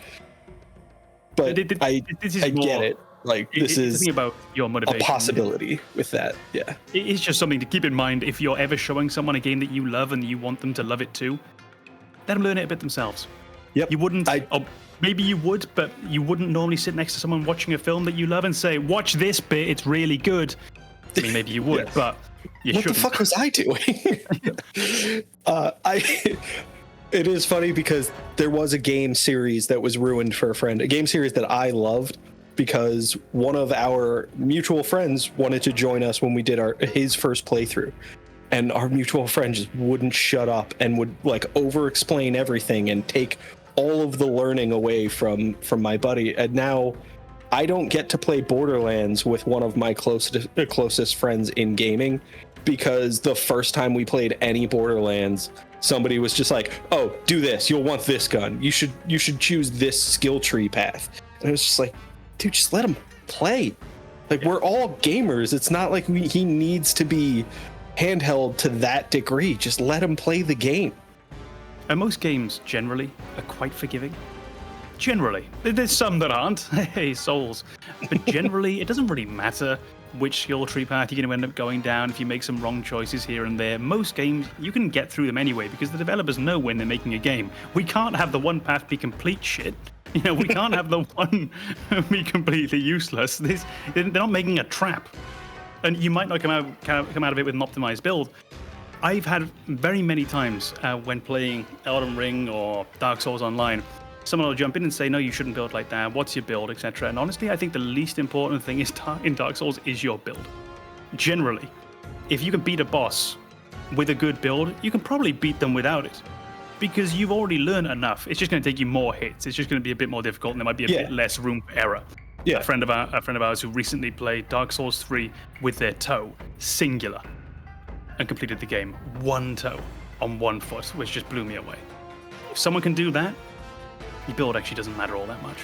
But I get it. Like, this is about your motivation. A possibility with that. Yeah. It's just something to keep in mind. If you're ever showing someone a game that you love and you want them to love it too, let them learn it a bit themselves. Yep. You wouldn't, maybe you would, but you wouldn't normally sit next to someone watching a film that you love and say, watch this bit, it's really good. I mean, maybe you would, but you shouldn't. What the fuck was I doing? It is funny because there was a game series that was ruined for a friend, a game series that I loved because one of our mutual friends wanted to join us when we did his first playthrough. And our mutual friend just wouldn't shut up and would like over explain everything and take all of the learning away from my buddy. And now I don't get to play Borderlands with one of my closest friends in gaming because the first time we played any Borderlands, somebody was just like, "Oh, do this. You'll want this gun. You should choose this skill tree path." And it was just like, dude, just let him play. Like, we're all gamers. It's not like he needs to be handheld to that degree. Just let him play the game. And most games generally are quite forgiving. Generally. There's some that aren't. Hey, souls. But generally, it doesn't really matter which skill tree path you're going to end up going down if you make some wrong choices here and there. Most games, you can get through them anyway because the developers know when they're making a game. We can't have the one path be complete shit. You know, we can't have the one be completely useless. They're not making a trap. And you might not come out of it with an optimized build. I've had very many times when playing Elden Ring or Dark Souls Online, someone will jump in and say, no, you shouldn't build like that. What's your build, etc. And honestly, I think the least important thing in Dark Souls is your build. Generally, if you can beat a boss with a good build, you can probably beat them without it. Because you've already learned enough. It's just going to take you more hits. It's just going to be a bit more difficult, and there might be a bit less room for error. Yeah. A friend of ours who recently played Dark Souls 3 with their toe singular and completed the game one toe on one foot, which just blew me away. If someone can do that, your build actually doesn't matter all that much.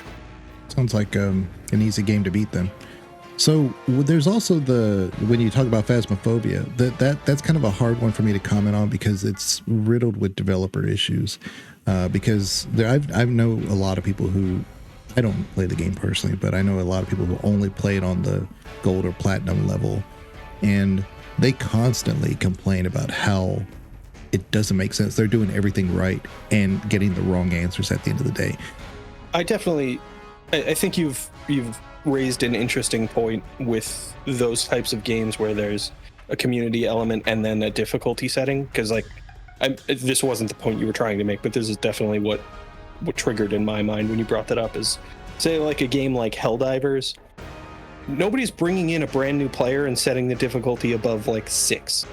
Sounds like an easy game to beat then. So there's also when you talk about Phasmophobia, that's kind of a hard one for me to comment on because it's riddled with developer issues. Because I know a lot of people who, I don't play the game personally, but I know a lot of people who only play it on the gold or platinum level, and they constantly complain about how it doesn't make sense. They're doing everything right and getting the wrong answers at the end of the day. I think you've raised an interesting point with those types of games where there's a community element and then a difficulty setting. Because this wasn't the point you were trying to make, but this is definitely what triggered in my mind when you brought that up. Is say like a game like Helldivers, nobody's bringing in a brand new player and setting the difficulty above like 6.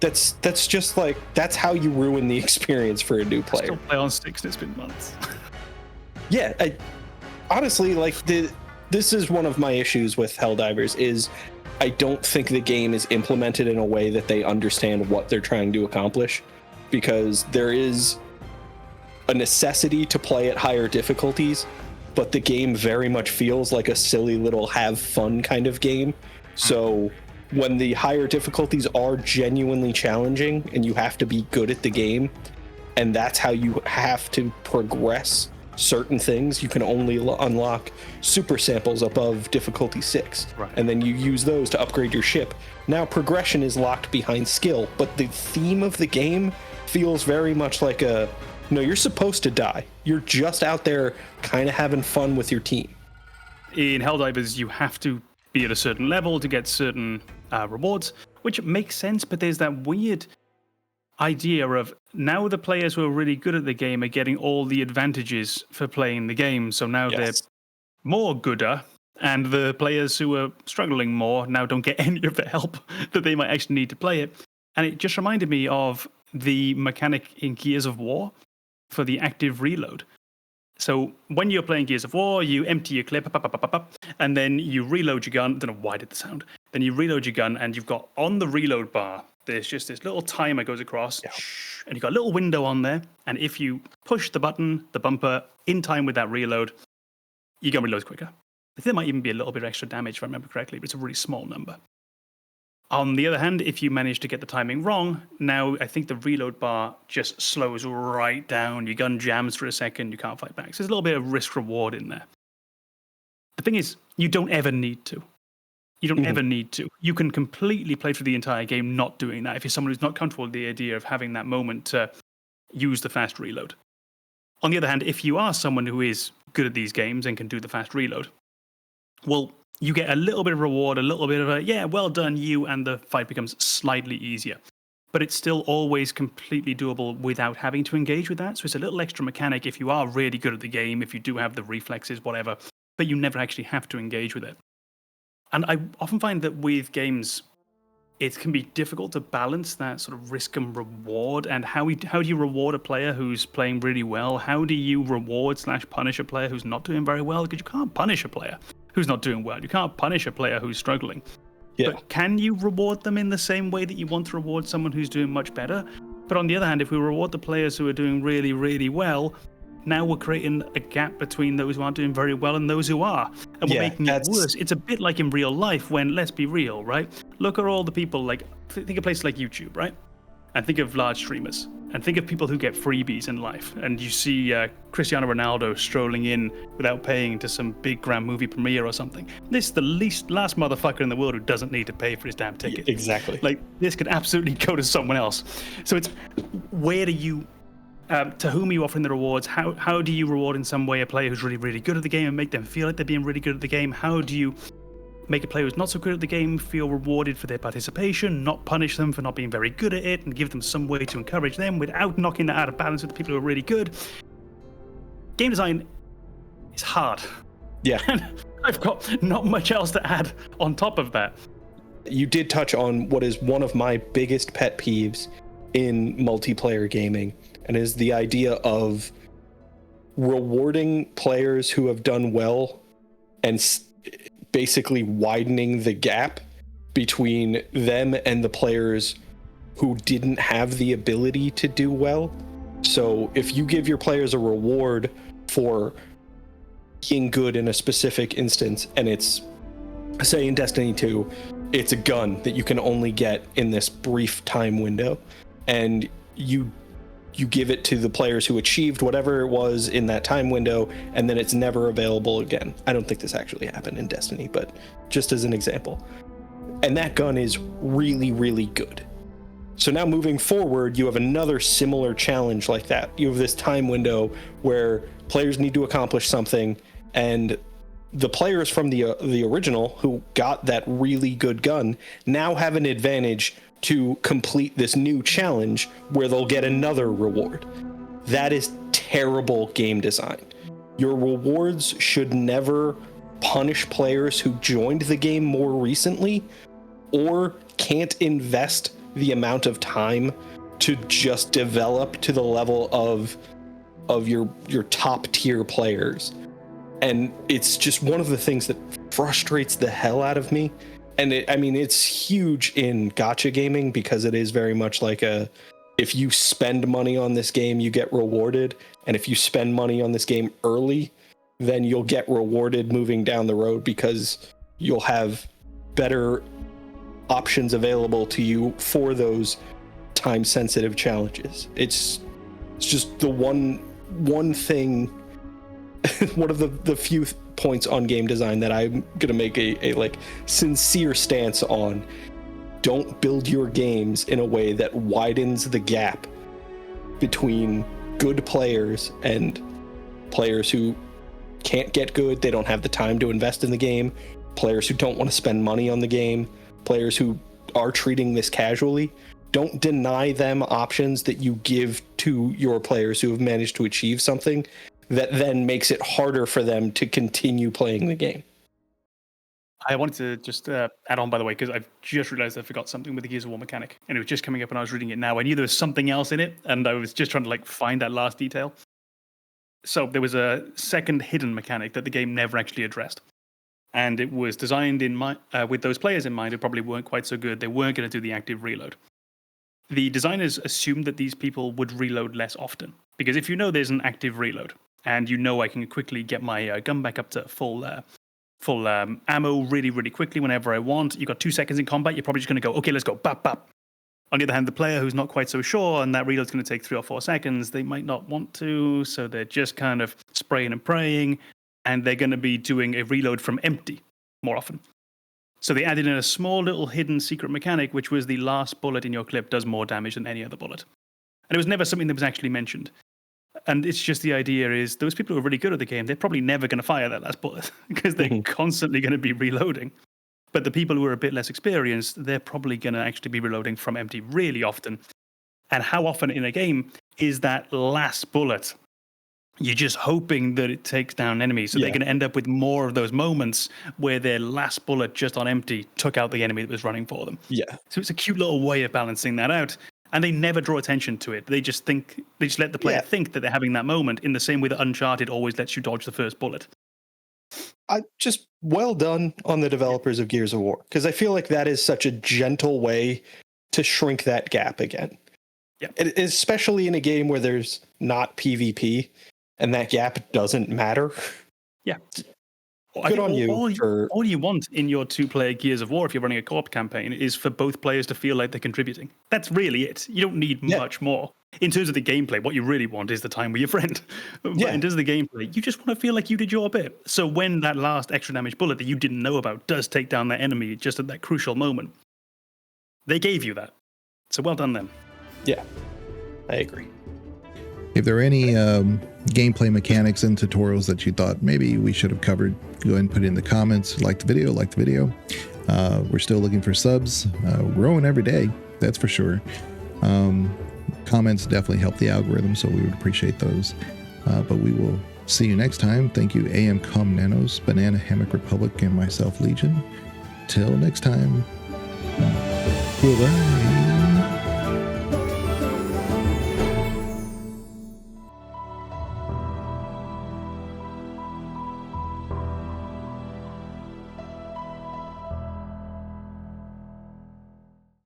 That's just like, that's how you ruin the experience for a new player. I still play on 6 and it's been months. Yeah, honestly, like this is one of my issues with Helldivers is I don't think the game is implemented in a way that they understand what they're trying to accomplish, because there is a necessity to play at higher difficulties, but the game very much feels like a silly little have fun kind of game. So when the higher difficulties are genuinely challenging and you have to be good at the game, and that's how you have to progress certain things, you can only unlock super samples above difficulty 6. Right. And then you use those to upgrade your ship. Now progression is locked behind skill, but the theme of the game feels very much like no, you're supposed to die. You're just out there kind of having fun with your team. In Helldivers, you have to be at a certain level to get certain rewards, which makes sense, but there's that weird idea of now the players who are really good at the game are getting all the advantages for playing the game. So now they're more gooder, and the players who are struggling more now don't get any of the help that they might actually need to play it. And it just reminded me of the mechanic in Gears of War for the active reload. So when you're playing Gears of War, you empty your clip, and then you reload your gun. I don't know why did the sound. Then you reload your gun, and you've got on the reload bar, there's just this little timer goes across, and you've got a little window on there. And if you push the bumper, in time with that reload, your gun reloads quicker. I think there might even be a little bit of extra damage, if I remember correctly, but it's a really small number. On the other hand, if you manage to get the timing wrong, now I think the reload bar just slows right down. Your gun jams for a second, you can't fight back. So there's a little bit of risk reward in there. The thing is, you don't ever need to. You don't ever need to. You can completely play through the entire game not doing that if you're someone who's not comfortable with the idea of having that moment to use the fast reload. On the other hand, if you are someone who is good at these games and can do the fast reload, well, you get a little bit of reward, a little bit of well done you, and the fight becomes slightly easier. but it's still always completely doable without having to engage with that. So it's a little extra mechanic if you are really good at the game, if you do have the reflexes, whatever, but you never actually have to engage with it. And I often find that with games, it can be difficult to balance that sort of risk and reward. And how do you reward a player who's playing really well? How do you reward / punish a player who's not doing very well? Because you can't punish a player who's not doing well. You can't punish a player who's struggling. Yeah. But can you reward them in the same way that you want to reward someone who's doing much better? But on the other hand, if we reward the players who are doing really, really well, now we're creating a gap between those who aren't doing very well and those who are. And we're making it worse. It's a bit like in real life when, let's be real, right? Look at all the people, like, think of places like YouTube, right? And think of large streamers. And think of people who get freebies in life. And you see Cristiano Ronaldo strolling in without paying to some big grand movie premiere or something. This is the last motherfucker in the world who doesn't need to pay for his damn ticket. Exactly. Like, this could absolutely go to someone else. So it's, where do you... to whom are you offering the rewards? How do you reward in some way a player who's really, really good at the game and make them feel like they're being really good at the game? How do you make a player who's not so good at the game feel rewarded for their participation, not punish them for not being very good at it, and give them some way to encourage them without knocking that out of balance with the people who are really good? Game design is hard. Yeah. And I've got not much else to add on top of that. You did touch on what is one of my biggest pet peeves in multiplayer gaming, and is the idea of rewarding players who have done well and basically widening the gap between them and the players who didn't have the ability to do well. So if you give your players a reward for being good in a specific instance, and it's, say in Destiny 2, it's a gun that you can only get in this brief time window, and you give it to the players who achieved whatever it was in that time window, and then it's never available again. I don't think this actually happened in Destiny, but just as an example. And that gun is really, really good. So now moving forward, you have another similar challenge like that. You have this time window where players need to accomplish something, and the players from the original who got that really good gun now have an advantage to complete this new challenge where they'll get another reward. That is terrible game design. Your rewards should never punish players who joined the game more recently or can't invest the amount of time to just develop to the level of your top tier players. And it's just one of the things that frustrates the hell out of me. And it's huge in gacha gaming because it is very much like if you spend money on this game, you get rewarded. And if you spend money on this game early, then you'll get rewarded moving down the road because you'll have better options available to you for those time sensitive challenges. It's just the one thing, one of the few points on game design that I'm gonna make a like sincere stance on. Don't build your games in a way that widens the gap between good players and players who can't get good, they don't have the time to invest in the game, players who don't want to spend money on the game, players who are treating this casually. Don't deny them options that you give to your players who have managed to achieve something that then makes it harder for them to continue playing the game. I wanted to just add on, by the way, because I've just realized I forgot something with the Gears of War mechanic, and it was just coming up when I was reading it now. I knew there was something else in it, and I was just trying to find that last detail. So there was a second hidden mechanic that the game never actually addressed, and it was designed in with those players in mind who probably weren't quite so good. They weren't going to do the active reload. The designers assumed that these people would reload less often, because if you know there's an active reload, and you know I can quickly get my gun back up to full ammo really, really quickly whenever I want. You've got 2 seconds in combat, you're probably just going to go, okay, let's go, bap, bap. On the other hand, the player who's not quite so sure, and that reload's going to take 3 or 4 seconds, they might not want to, so they're just kind of spraying and praying, and they're going to be doing a reload from empty more often. So they added in a small little hidden secret mechanic, which was the last bullet in your clip does more damage than any other bullet. And it was never something that was actually mentioned. And it's just the idea is those people who are really good at the game, they're probably never going to fire that last bullet because they're constantly going to be reloading. But the people who are a bit less experienced, they're probably going to actually be reloading from empty really often. And how often in a game is that last bullet? You're just hoping that it takes down enemies. So they're going to end up with more of those moments where their last bullet just on empty took out the enemy that was running for them. Yeah. So it's a cute little way of balancing that out. And they never draw attention to it. They just let the player think that they're having that moment in the same way that Uncharted always lets you dodge the first bullet. Just well done on the developers of Gears of War, because I feel like that is such a gentle way to shrink that gap again. Yeah. Especially in a game where there's not PvP and that gap doesn't matter. Yeah. Good on you. All you want in your 2-player Gears of War, if you're running a co-op campaign, is for both players to feel like they're contributing. That's really it. You don't need much more. In terms of the gameplay, what you really want is the time with your friend. But in terms of the gameplay, you just want to feel like you did your bit. So when that last extra damage bullet that you didn't know about does take down that enemy just at that crucial moment, they gave you that. So well done them. Yeah, I agree. If there are any gameplay mechanics and tutorials that you thought maybe we should have covered, go ahead and put it in the comments. Like the video. We're still looking for subs. Growing every day, that's for sure. Comments definitely help the algorithm, so we would appreciate those. But we will see you next time. Thank you, AMKomnenos, BananaHammockRepublic, and myself, Legion. Till next time. Goodbye.